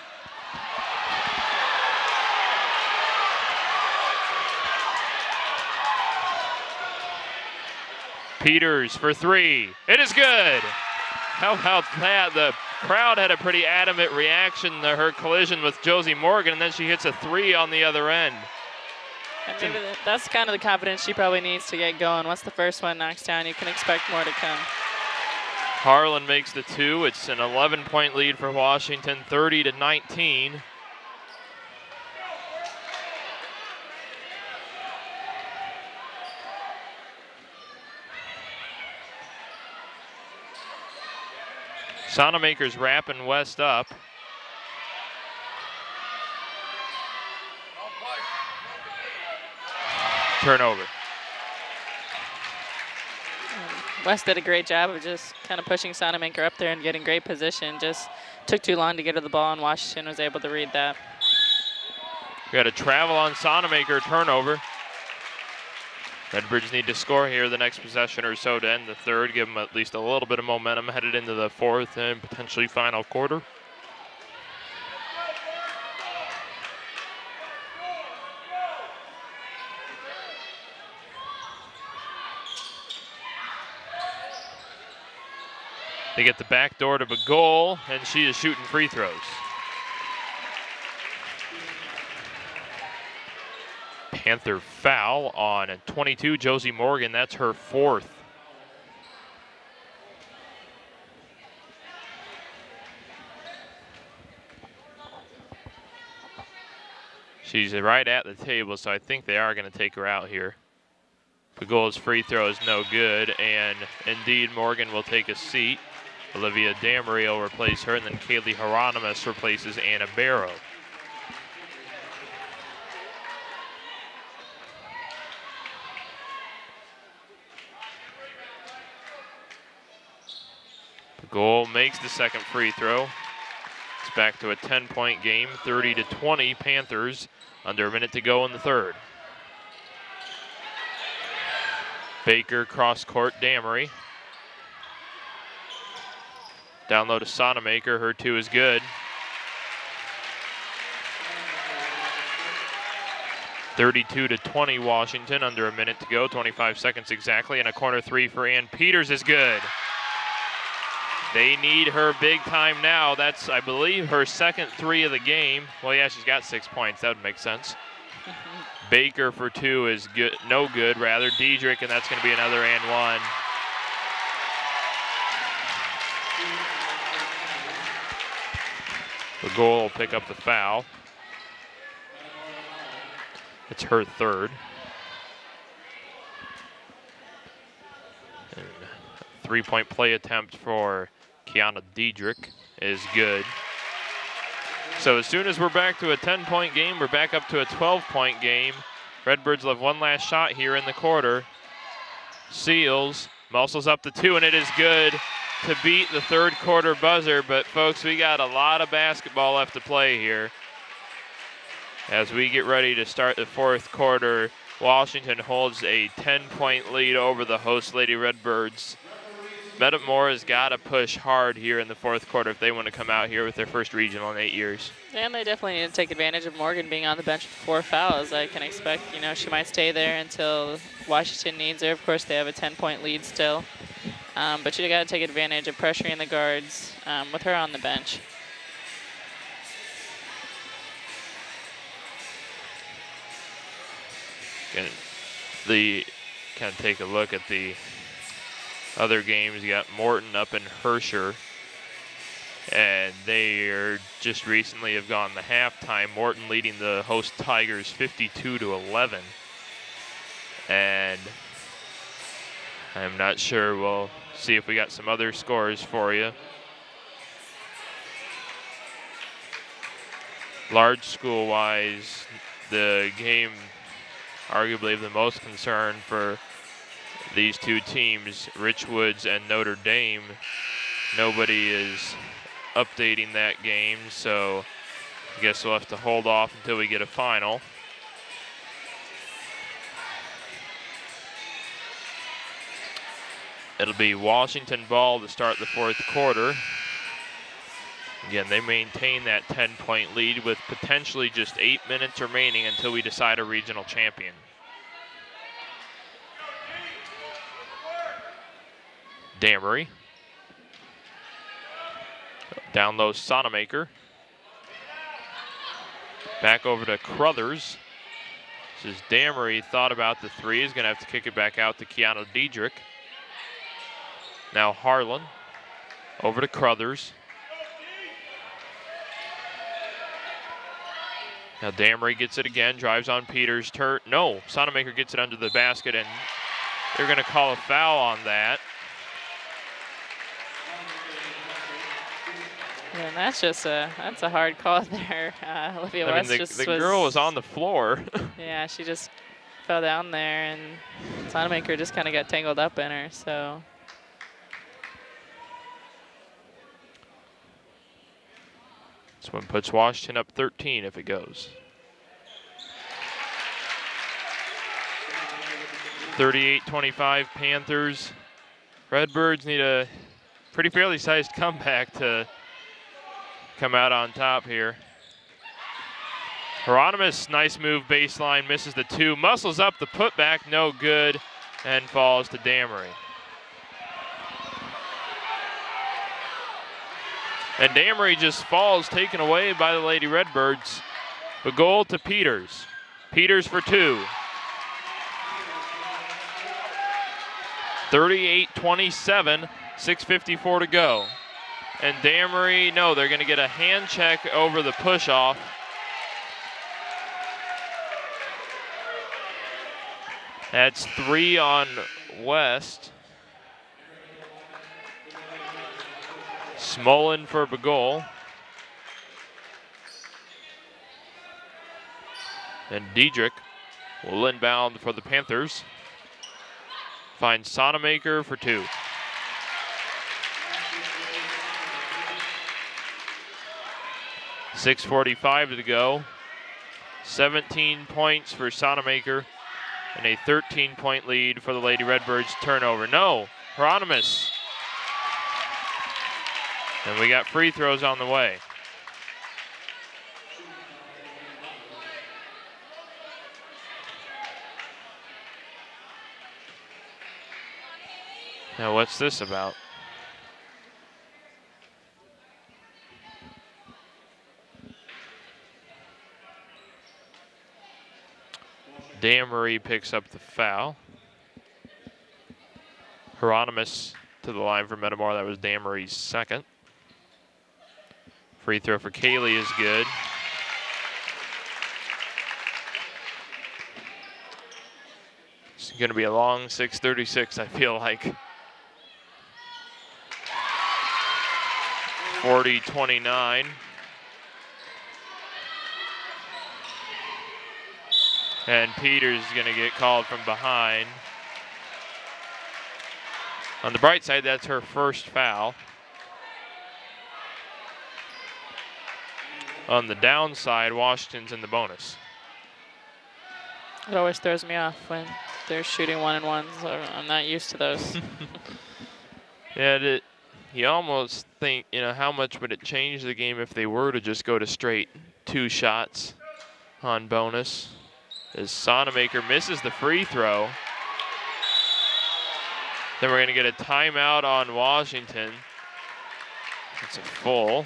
Speaker 1: Peters for 3. It is good. How about that? The crowd had a pretty adamant reaction to her collision with Josie Morgan, and then she hits a 3 on the other end.
Speaker 2: And maybe that's kind of the confidence she probably needs to get going. Once the first one knocks down, you can expect more to come.
Speaker 1: Harlan makes the 2. It's an 11-point lead for Washington, 30-19. Sonamaker's wrapping West up. Turnover.
Speaker 2: West did a great job of just kind of pushing Sonamaker up there and getting great position. Just took too long to get to the ball, and Washington was able to read that.
Speaker 1: We got a travel on Sonamaker, turnover. Redbirds need to score here the next possession or so to end the third, give them at least a little bit of momentum headed into the fourth and potentially final quarter. They get the back door to Bagol, and she is shooting free throws. Panther foul on 22, Josie Morgan. That's her 4th. She's right at the table, so I think they are going to take her out here. Bagol's free throw is no good, and indeed Morgan will take a seat. Olivia Damery will replace her, and then Kaylee Hieronymus replaces Anna Barrow. Bagol makes the second free throw. It's back to a 10-point game, 30-20 Panthers, under a minute to go in the third. Baker cross court, Damery. Down low to Sonamaker, her 2 is good. 32-20 Washington, under a minute to go, 25 seconds exactly, and a corner three for Ann Peters is good. They need her big time now. That's, I believe, her second three of the game. Well, yeah, she's got 6 points. That would make sense. Baker for two is good, no good, rather. Diedrich, and that's going to be another and one. The goal will pick up the foul. It's her third. And three-point play attempt for Kiana Diedrich is good. So as soon as we're back to a 10-point game, we're back up to a 12-point game. Redbirds will have one last shot here in the quarter. Seals muscles up the two, and it is good to beat the third quarter buzzer. But folks, we got a lot of basketball left to play here. As we get ready to start the fourth quarter, Washington holds a 10-point lead over the host Lady Redbirds. Metamora's got to push hard here in the fourth quarter if they want to come out here with their first regional in 8 years.
Speaker 2: And they definitely need to take advantage of Morgan being on the bench with 4 fouls. I can expect, you know, she might stay there until Washington needs her. Of course, they have a 10-point lead still. But you got to take advantage of pressuring the guards with her on the bench.
Speaker 1: Kind of take a look at the other games. You got Morton up in Herscher, and they are just recently have gone the halftime. Morton leading the host Tigers 52-11, and I'm not sure. We'll see if we got some other scores for you. Large school wise, the game arguably of the most concern for these two teams, Richwoods and Notre Dame. Nobody is updating that game, so I guess we'll have to hold off until we get a final. It'll be Washington ball to start the fourth quarter. Again, they maintain that 10-point lead with potentially just 8 minutes remaining until we decide a regional champion. Damery. Down low, Sonamaker. Back over to Crothers. This is Damery, thought about the three. He's going to have to kick it back out to Kiana Diedrich. Now Harlan. Over to Crothers. Now Damery gets it again, drives on Peters. No, Sonamaker gets it under the basket, and they're going to call a foul on that.
Speaker 2: Yeah, and that's a hard call there. Olivia West
Speaker 1: the girl was on the floor.
Speaker 2: Yeah, she just fell down there, and Sonamaker just kind of got tangled up in her. So.
Speaker 1: This one puts Washington up 13 if it goes. 38-25 Panthers. Redbirds need a pretty fairly sized comeback to come out on top here. Hieronymus, nice move baseline, misses the two. Muscles up the putback, no good, and falls to Damery. And Damery just falls, taken away by the Lady Redbirds. The goal to Peters. Peters for two. 38-27, 6:54 to go. And Damery, no, they're going to get a hand check over the push-off. That's 3 on West. Smolin for Begol. And Diedrich will inbound for the Panthers. Finds Sonamaker for two. .6:45 to go. 17 points for Sonamaker and a 13-point lead for the Lady Redbirds. Turnover. No, Hieronymus. And we got free throws on the way. Now what's this about? Damery picks up the foul. Hieronymus to the line for Metamora. That was Damery's second. Free throw for Kaylee is good. It's going to be a long 6:36, I feel like. 40-29. And Peters is going to get called from behind. On the bright side, that's her first foul. On the downside, Washington's in the bonus.
Speaker 2: It always throws me off when they're shooting 1-and-1s. So I'm not used to those.
Speaker 1: Yeah, you almost think, you know, how much would it change the game if they were to just go to straight 2 shots on bonus? As Sonamaker misses the free throw. Then we're going to get a timeout on Washington. It's a full.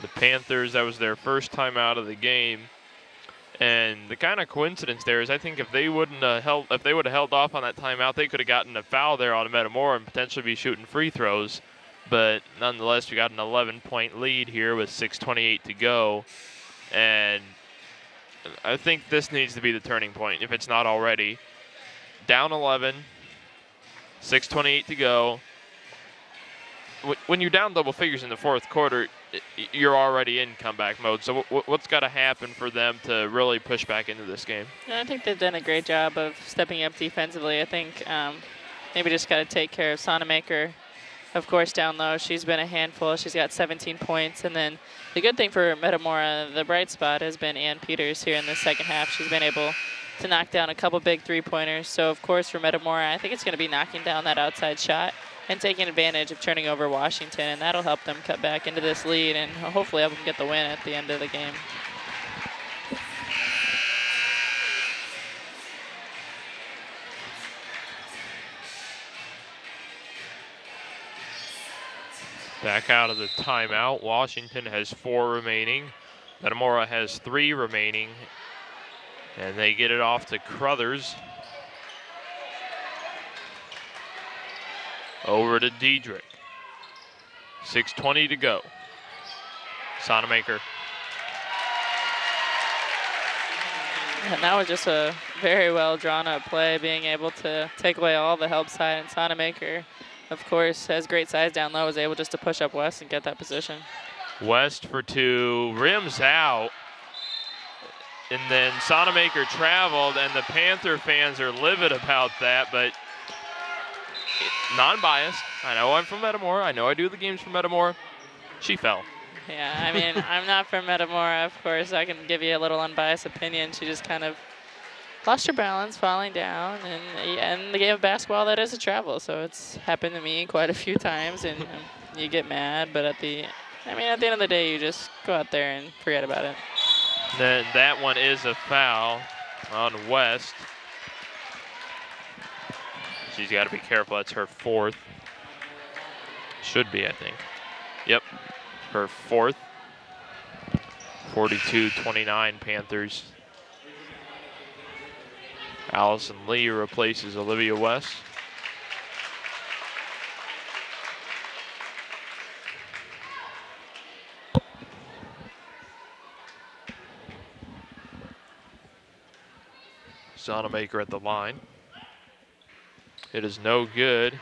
Speaker 1: The Panthers, that was their first timeout of the game. And the kind of coincidence there is I think if they would have held off on that timeout, they could have gotten a foul there on Metamora and potentially be shooting free throws. But nonetheless, we got an 11-point lead here with 6:28 to go. And I think this needs to be the turning point, if it's not already. Down 11, 6:28 to go. When you're down double figures in the fourth quarter, you're already in comeback mode. So what's got to happen for them to really push back into this game?
Speaker 2: I think they've done a great job of stepping up defensively. I think maybe just got to take care of Sonamaker. Of course, down low, she's been a handful. She's got 17 points. And then the good thing for Metamora, the bright spot, has been Ann Peters here in the second half. She's been able to knock down a couple big three-pointers. So, of course, for Metamora, I think it's going to be knocking down that outside shot and taking advantage of turning over Washington, and that'll help them cut back into this lead and hopefully help them get the win at the end of the game.
Speaker 1: Back out of the timeout. Washington has 4 remaining. Metamora has 3 remaining. And they get it off to Crothers. Over to Diedrich. 6:20 to go. Sonamaker.
Speaker 2: And that was just a very well drawn up play, being able to take away all the help side. And Sonamaker, of course, has great size down low, was able just to push up West and get that position.
Speaker 1: West for 2, rims out. And then Sonamaker traveled, and the Panther fans are livid about that, but non-biased. I know I'm from Metamora. I know I do the games for Metamora. She fell.
Speaker 2: Yeah, I mean, I'm not from Metamora, of course. I can give you a little unbiased opinion. She just kind of lost her balance, falling down, and in the game of basketball, that is a travel. So it's happened to me quite a few times, and you get mad. But at the end of the day, you just go out there and forget about it.
Speaker 1: Then that one is a foul on West. She's got to be careful. That's her 4th. Should be, I think. Yep, her 4th. 42-29 Panthers. Allison Lee replaces Olivia West. Sonamaker at the line. It is no good,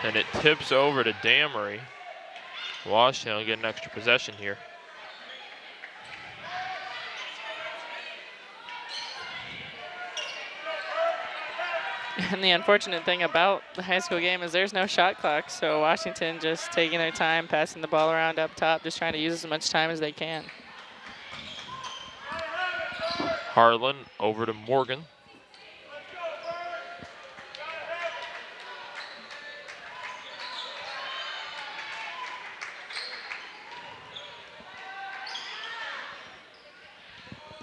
Speaker 1: and it tips over to Damery. Washington will get an extra possession here.
Speaker 2: And the unfortunate thing about the high school game is there's no shot clock, so Washington just taking their time, passing the ball around up top, just trying to use as much time as they can.
Speaker 1: Harlan over to Morgan.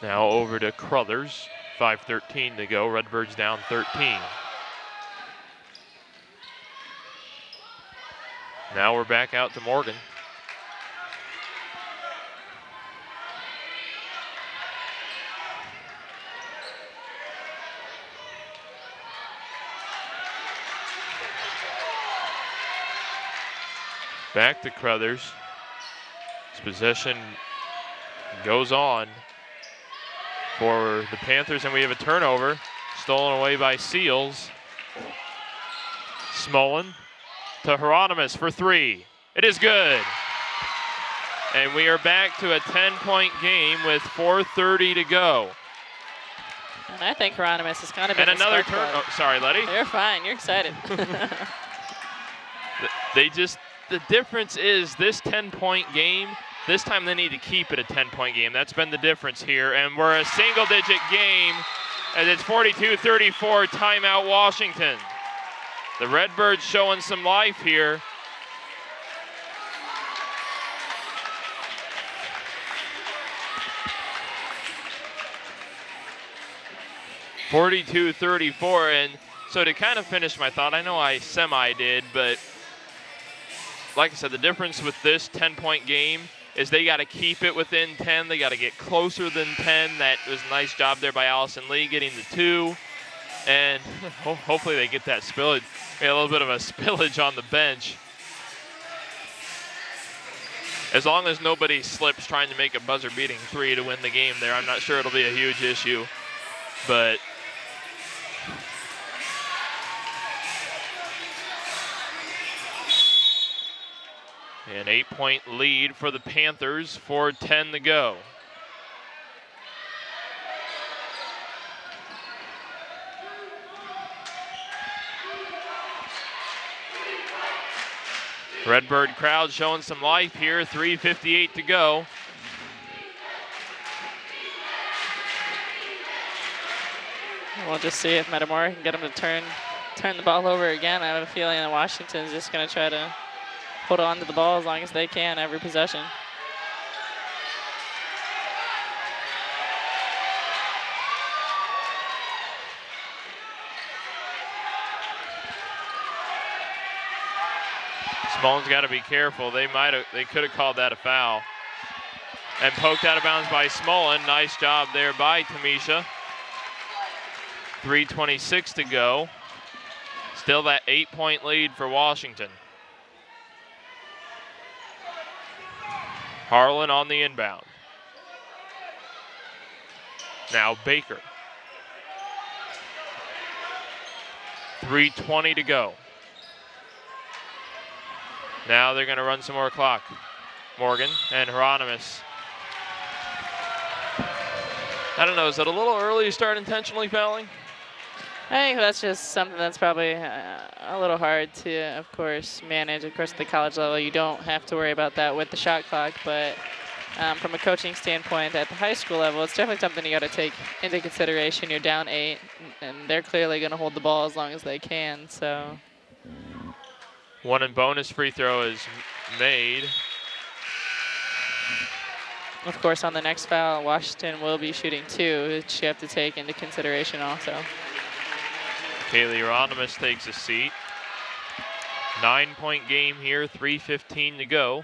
Speaker 1: Now over to Crothers. 5:13 to go. Redbird's down 13. Now we're back out to Morgan. Back to Crothers. This possession goes on for the Panthers, and we have a turnover stolen away by Seals. Smolin to Hieronymus for 3. It is good. And we are back to a 10-point game with 4:30 to go.
Speaker 2: And I think Hieronymus is kind of been
Speaker 1: And another turn. Oh, sorry, Letty.
Speaker 2: You're fine. You're excited.
Speaker 1: The difference is this 10-point game, this time they need to keep it a 10-point game. That's been the difference here. And we're a single-digit game as it's 42-34, timeout Washington. The Redbirds showing some life here. (42-34), and so to kind of finish my thought, I know I semi-did, but like I said, the difference with this 10-point game is they got to keep it within 10. They got to get closer than 10. That was a nice job there by Allison Lee getting the 2. And hopefully they get that spillage. We had a little bit of a spillage on the bench. As long as nobody slips trying to make a buzzer-beating 3 to win the game there, I'm not sure it'll be a huge issue. But an 8-point lead for the Panthers, 4:10 to go. Redbird crowd showing some life here, 3:58 to go.
Speaker 2: We'll just see if Metamora can get him to turn the ball over again. I have a feeling that Washington's just going to try to hold on to the ball as long as they can every possession.
Speaker 1: Smolin's got to be careful. They could have called that a foul. And poked out of bounds by Smolin. Nice job there by Tamisha. 3:26 to go. Still that 8-point lead for Washington. Harlan on the inbound. Now Baker. 3:20 to go. Now they're going to run some more clock. Morgan and Hieronymus. I don't know, is it a little early to start intentionally fouling?
Speaker 2: I think that's just something that's probably a little hard to, of course, manage. Of course, at the college level, you don't have to worry about that with the shot clock, but from a coaching standpoint, at the high school level, it's definitely something you got to take into consideration. You're down 8, and they're clearly going to hold the ball as long as they can, so.
Speaker 1: One and bonus free throw is made.
Speaker 2: Of course, on the next foul, Washington will be shooting 2, which you have to take into consideration also.
Speaker 1: Kaylee Hieronymus takes a seat. 9-point game here, 3:15 to go.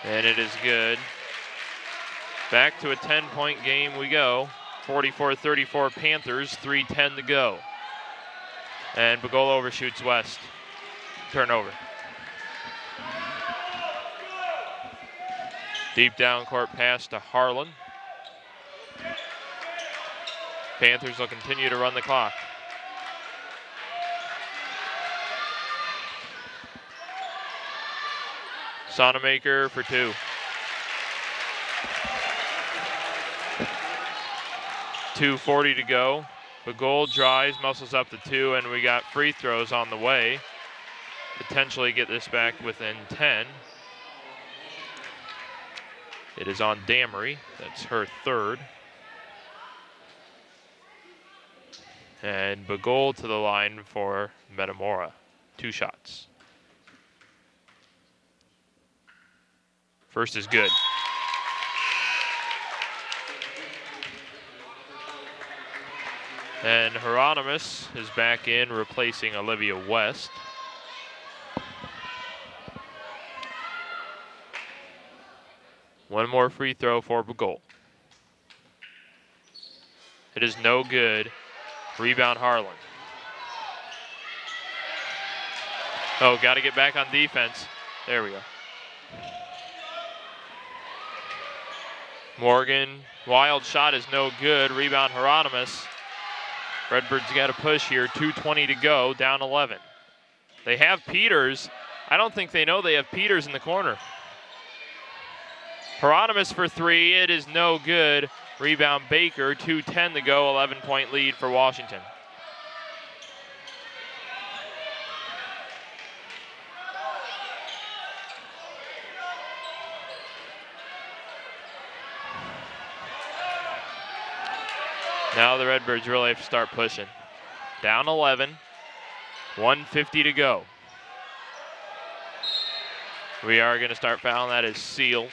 Speaker 1: And it is good. Back to a 10-point game we go. 44-34 Panthers, 3:10 to go. And Bagola overshoots West. Turnover. Deep down court pass to Harlan. Panthers will continue to run the clock. Sonamaker for 2. 2:40 to go. Bagol drives, muscles up to 2, and we got free throws on the way. Potentially get this back within 10. It is on Damery. That's her 3rd. And Bagol to the line for Metamora. 2 shots. First is good. And Hieronymus is back in, replacing Olivia West. One more free throw for Bagol. It is no good. Rebound Harlan. Oh, got to get back on defense. There we go. Morgan, wild shot is no good. Rebound Hieronymus. Redbird's got to push here. 2:20 to go, down 11. They have Peters. I don't think they know they have Peters in the corner. Hieronymus for three. It is no good. Rebound Baker. 2:10 to go. 11-point lead for Washington. Now the Redbirds really have to start pushing. Down 11. 1:50 to go. We are going to start fouling. That is Seals.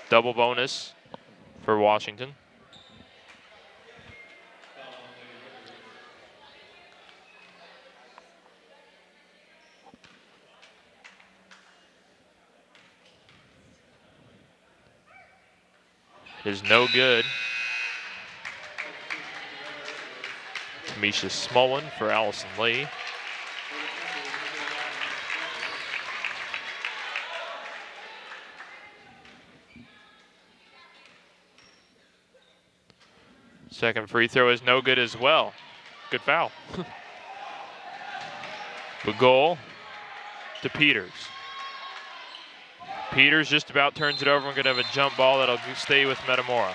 Speaker 1: Double bonus for Washington. Is no good. Tamisha Smolin for Allison Lee. Second free throw is no good as well. Good foul. Bagol to Peters. Peters just about turns it over. We're going to have a jump ball that'll stay with Metamora.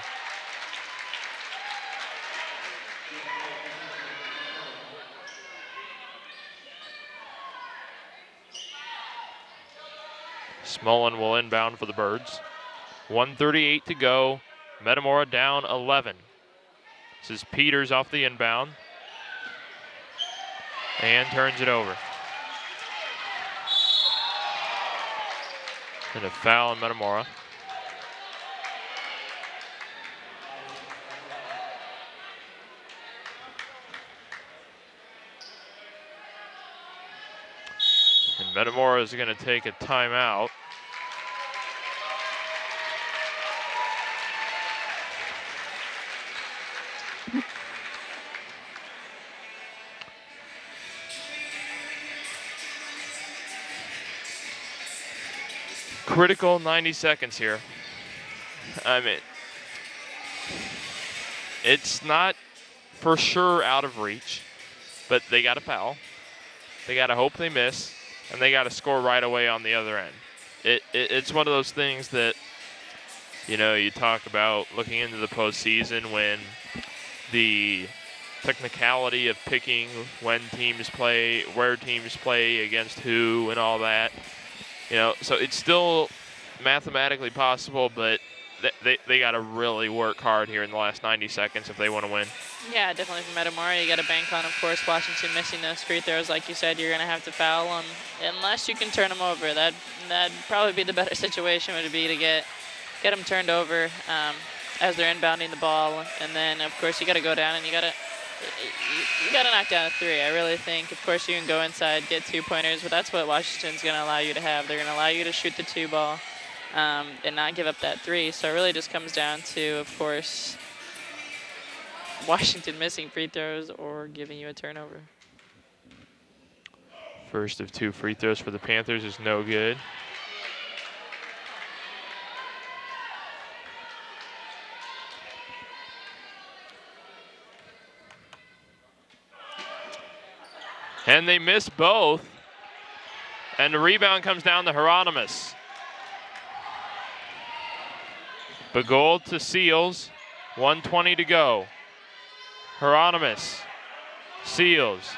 Speaker 1: Smolin will inbound for the Birds. 1:38 to go. Metamora down 11. This is Peters off the inbound. And turns it over. And a foul on Metamora. And Metamora is going to take a timeout. Critical 90 seconds here. I mean, it's not for sure out of reach, but they got to foul. They got to hope they miss, and they got to score right away on the other end. It's one of those things that, you know, you talk about looking into the postseason when the technicality of picking when teams play, where teams play against who and all that. You know, so it's still mathematically possible, but they got to really work hard here in the last 90 seconds if they want to win.
Speaker 2: Yeah, definitely for Metamora. You got to bank on, of course, Washington missing those free throws. Like you said, you're going to have to foul them unless you can turn them over. That'd probably be the better situation would be to get them turned over as they're inbounding the ball. And then, of course, you got to go down and you got to knock down a three. I really think, of course, you can go inside, get 2-pointers, but that's what Washington's going to allow you to have. They're going to allow you to shoot the 2 ball and not give up that 3. So it really just comes down to, of course, Washington missing free throws or giving you a turnover.
Speaker 1: First of 2 free throws for the Panthers is no good. And they miss both. And the rebound comes down to Hieronymus. Bagol to Seals. 1:20 to go. Hieronymus. Seals.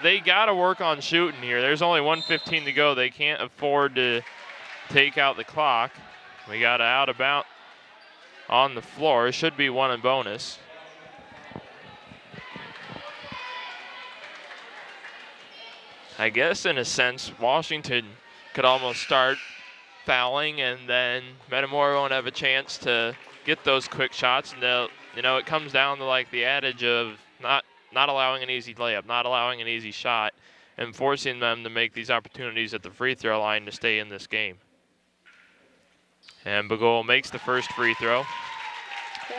Speaker 1: They got to work on shooting here. There's only 1:15 to go. They can't afford to take out the clock. We got out about on the floor. It should be 1 in bonus. I guess in a sense, Washington could almost start fouling, and then Metamora won't have a chance to get those quick shots, and you know, it comes down to like the adage of not allowing an easy layup, not allowing an easy shot, and forcing them to make these opportunities at the free throw line to stay in this game. And Bagul makes the first free throw.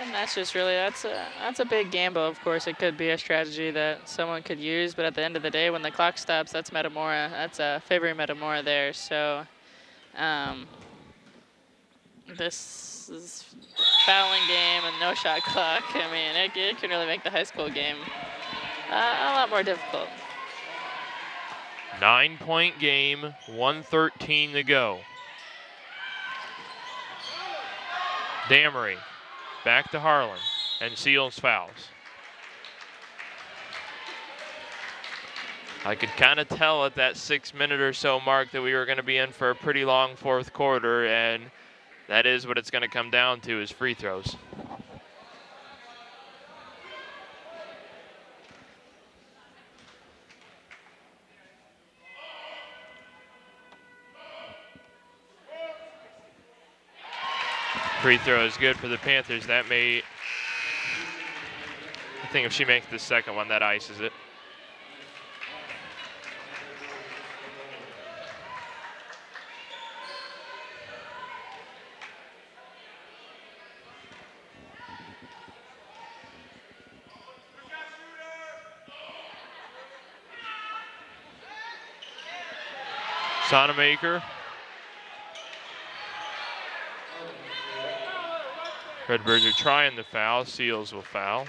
Speaker 2: And that's just really, that's a big gamble. Of course, it could be a strategy that someone could use, but at the end of the day, when the clock stops, that's Metamora. That's favoring Metamora there. So this is fouling game and no shot clock. I mean, it can really make the high school game a lot more difficult.
Speaker 1: 9-point game, 1:13 to go. Damery back to Harlan, and Seals fouls. I could kind of tell at that 6-minute or so mark that we were going to be in for a pretty long fourth quarter, and that is what it's going to come down to, is free throws. Free throw is good for the Panthers. That may, I think if she makes the second one, that ices it. Sonamaker. Redbirds are trying the foul. Seals will foul.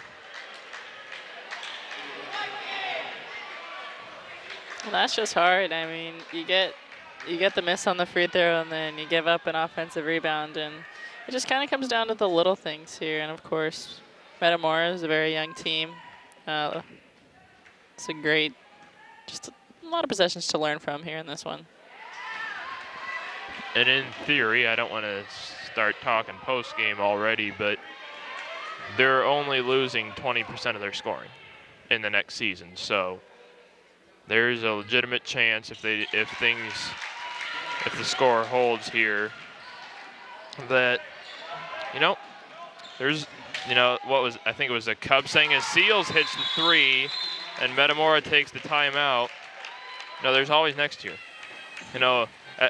Speaker 2: Well, that's just hard. I mean, you get the miss on the free throw, and then you give up an offensive rebound, and it just kind of comes down to the little things here. And of course, Metamora is a very young team. It's a great, just a lot of possessions to learn from here in this one.
Speaker 1: And in theory, I don't want to start talking post-game already, but they're only losing 20% of their scoring in the next season. So there's a legitimate chance if the score holds here that, there's, I think it was a Cub saying as Seals hits the three and Metamora takes the timeout. There's always next year.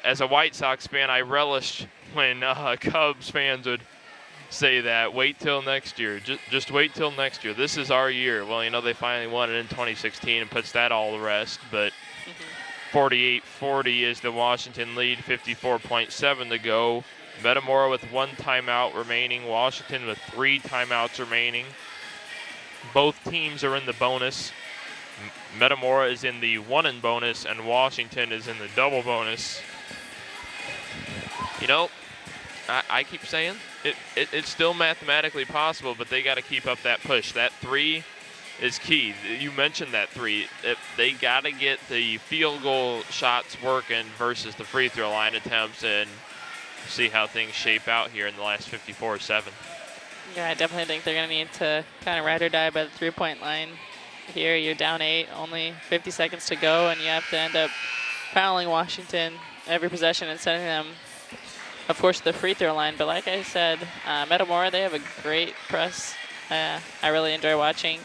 Speaker 1: As a White Sox fan, I relished when Cubs fans would say that, wait till next year, just wait till next year. This is our year. Well, they finally won it in 2016 and puts that all to rest, but 48-40 is the Washington lead, 54.7 to go. Metamora with 1 timeout remaining, Washington with 3 timeouts remaining. Both teams are in the bonus. Metamora is in the 1 in bonus, and Washington is in the double bonus. I keep saying it's still mathematically possible, but they got to keep up that push. That 3 is key. You mentioned that 3. They got to get the field goal shots working versus the free throw line attempts, and see how things shape out here in the last 54-7.
Speaker 2: Yeah, I definitely think they're going to need to kind of ride or die by the 3-point line. Here you're down 8, only 50 seconds to go, and you have to end up fouling Washington every possession and sending them, of course, to the free throw line. But like I said, Metamora, they have a great press. I really enjoy watching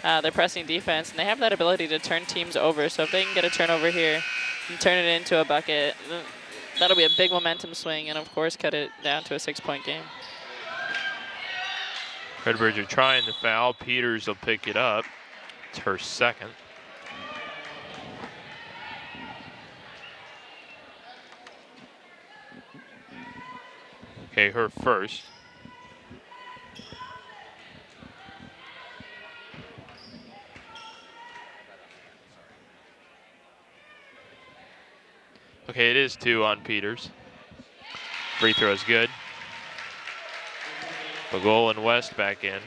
Speaker 2: their pressing defense, and they have that ability to turn teams over. So if they can get a turnover here and turn it into a bucket, that'll be a big momentum swing, and of course cut it down to a 6-point game.
Speaker 1: Redbirds are trying to foul. Peters will pick it up. It's her second. Okay, her first. Okay, it is 2 on Peters. Free throw is good. Bagul and West back in.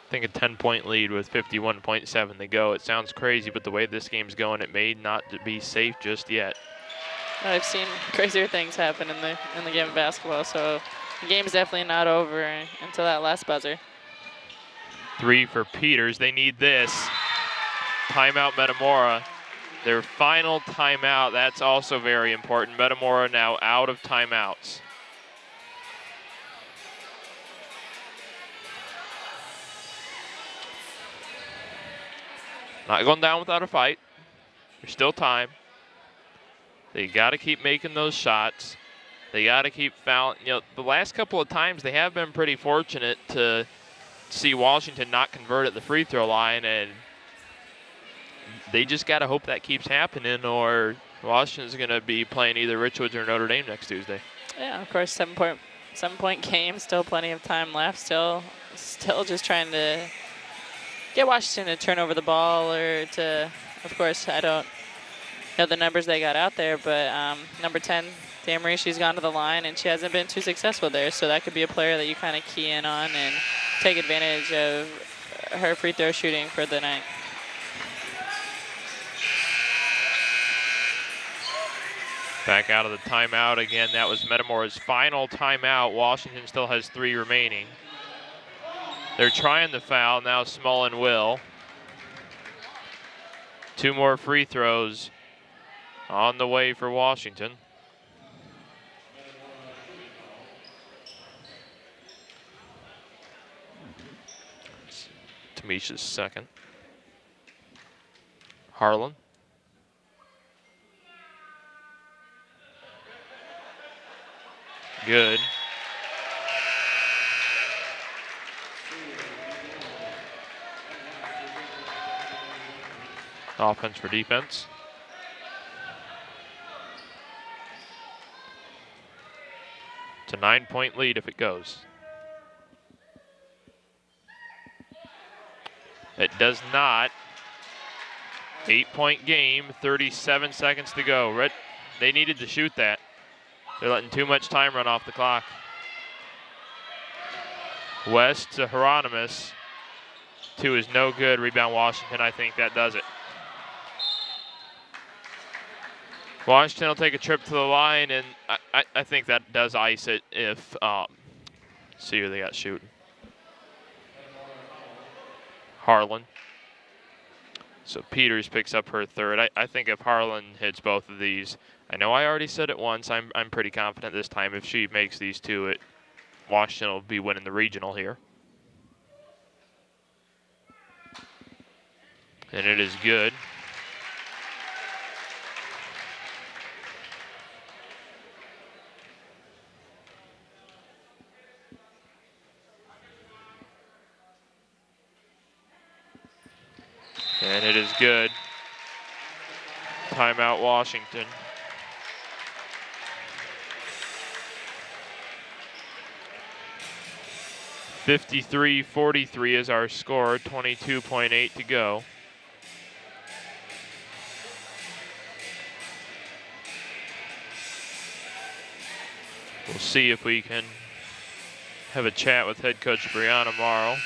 Speaker 1: I think a 10-point lead with 51.7 to go. It sounds crazy, but the way this game's going, it may not be safe just yet.
Speaker 2: I've seen crazier things happen in the game of basketball, so the game's definitely not over until that last buzzer.
Speaker 1: 3 for Peters. They need this. Timeout Metamora. their final timeout. That's also very important. Metamora now out of timeouts. Not going down without a fight. There's still time. They got to keep making those shots. They got to keep fouling. You know, the last couple of times they have been pretty fortunate to see Washington not convert at the free throw line, and they just got to hope that keeps happening, or Washington's going to be playing either Richwoods or Notre Dame next Tuesday.
Speaker 2: Yeah, of course, 7-point game, still plenty of time left. Still just trying to get Washington to turn over the ball, or to, of course, I don't know the numbers they got out there, but number 10, Damarie, she's gone to the line, and she hasn't been too successful there, so that could be a player that you kind of key in on and take advantage of her free throw shooting for the night.
Speaker 1: Back out of the timeout again. That was Metamora's final timeout. Washington still has 3 remaining. They're trying the foul. Now Smullen will. 2 more free throws on the way for Washington. Tamisha's second. Harlan. Good. Offense for defense. It's a 9-point lead if it goes. It does not. 8-point game, 37 seconds to go. They needed to shoot that. They're letting too much time run off the clock. West to Hieronymus. 2 is no good. Rebound Washington. I think that does it. Washington will take a trip to the line, and I think that does ice it if, see who they got shooting. Harlan. So Peters picks up her third. I think if Harlan hits both of these, I know I already said it once, I'm pretty confident this time if she makes these 2, Washington will be winning the regional here. And it is good. And it is good. Timeout Washington. (53-43) is our score, 22.8 to go. We'll see if we can have a chat with head coach Brianna Morrow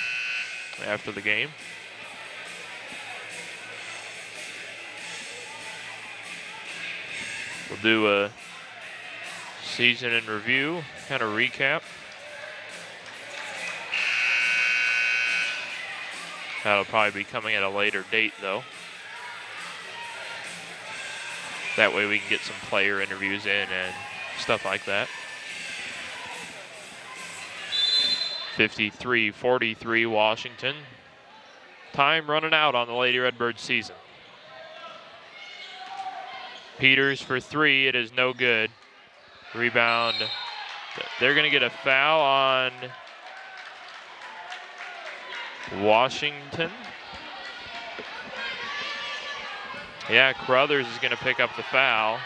Speaker 1: after the game. We'll do a season in review, kind of recap. That'll probably be coming at a later date, though. That way we can get some player interviews in and stuff like that. 53-43 Washington. Time running out on the Lady Redbird season. Peters for 3, it is no good. Rebound. They're going to get a foul on Washington. Yeah, Crothers is going to pick up the foul.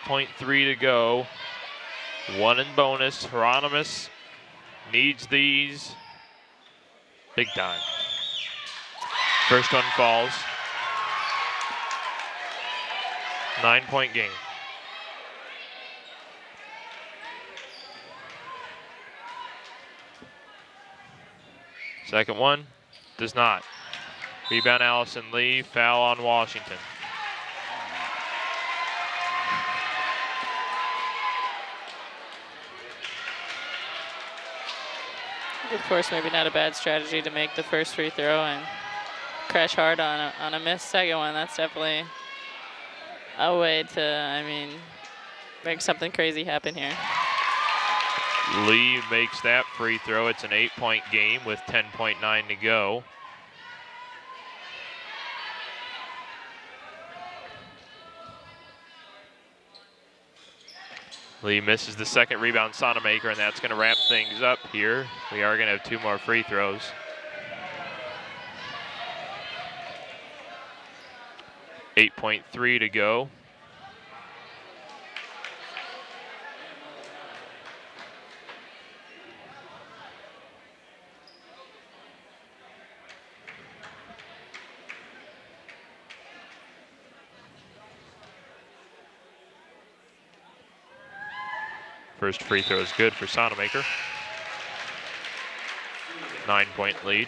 Speaker 1: .3 to go. 1 in bonus. Hieronymus needs these big time. First one falls. 9-point game. Second one does not. Rebound Allison Lee, foul on Washington.
Speaker 2: Of course, maybe not a bad strategy to make the first free throw and crash hard on a missed second one. That's definitely a way to, I mean, make something crazy happen here.
Speaker 1: Lee makes that free throw. It's an 8-point game with 10.9 to go. Lee misses the second rebound, Sonamaker, and that's going to wrap things up here. We are going to have 2 more free throws. .3 to go. First free throw is good for Sonamaker. 9-point lead.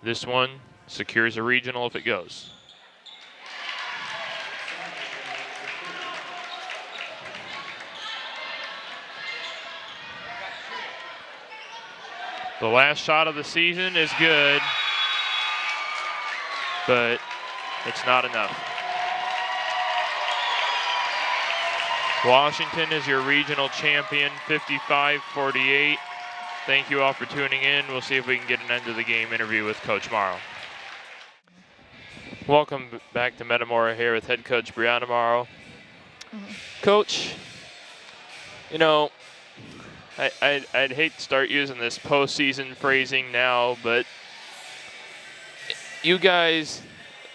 Speaker 1: This one secures a regional if it goes. The last shot of the season is good, but it's not enough. Washington is your regional champion, 55-48. Thank you all for tuning in. We'll see if we can get an end of the game interview with Coach Morrow. Welcome back to Metamora here with head coach Brianna Morrow. Coach, you know, I'd hate to start using this postseason phrasing now, but you guys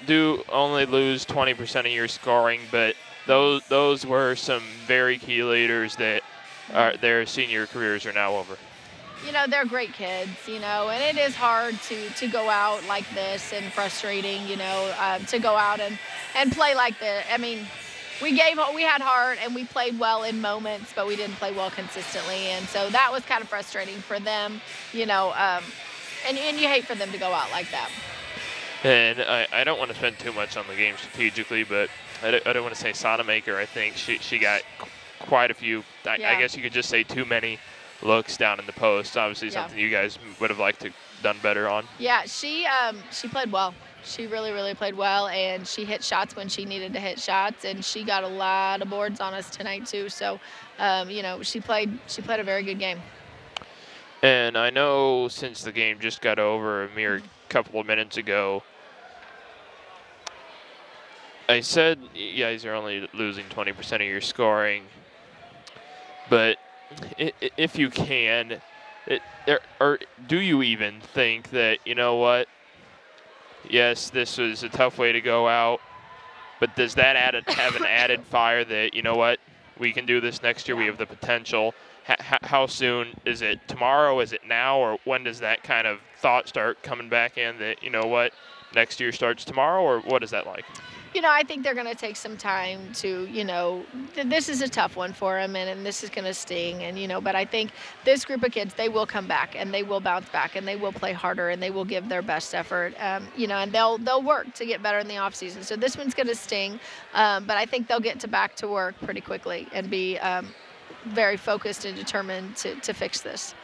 Speaker 1: do only lose 20% of your scoring, but those were some very key leaders that their senior careers are now over.
Speaker 3: You know, they're great kids, you know, and it is hard to go out like this and frustrating, you know, to go out and play like this. I mean, we had heart and we played well in moments, but we didn't play well consistently. And so that was kind of frustrating for them, you know, and you hate for them to go out like that.
Speaker 1: And I don't want to spend too much on the game strategically, but I don't want to say Sonamaker. I think she got quite a few, I guess you could just say too many looks down in the post. Obviously something you guys would have liked to done better on. Yeah, she played well. She really, really played well, and she hit shots when she needed to hit shots, and she got a lot of boards on us tonight too. So, you know, she played a very good game. And I know since the game just got over a mere couple of minutes ago, I said you guys are only losing 20% of your scoring, but if you can, or do you even think that, you know what, yes, this was a tough way to go out, but does that have an added fire that, you know what, we can do this next year, we have the potential? How soon? Is it tomorrow? Is it now? Or when does that kind of thought start coming back in that, you know what, next year starts tomorrow? Or what is that like? You know, I think they're going to take some time to, you know, this is a tough one for them, and this is going to sting, and, you know, but I think this group of kids, they will come back, and they will bounce back, and they will play harder, and they will give their best effort, you know, and they'll work to get better in the offseason. So this one's going to sting, but I think they'll get back to work pretty quickly and be very focused and determined to fix this.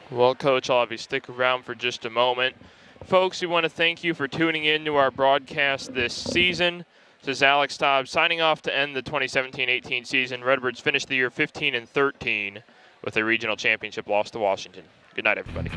Speaker 1: Well, Coach, I'll have you stick around for just a moment. Folks, we want to thank you for tuning in to our broadcast this season. This is Alex Taub signing off to end the 2017-18 season. Redbirds finished the year 15-13 with a regional championship loss to Washington. Good night, everybody.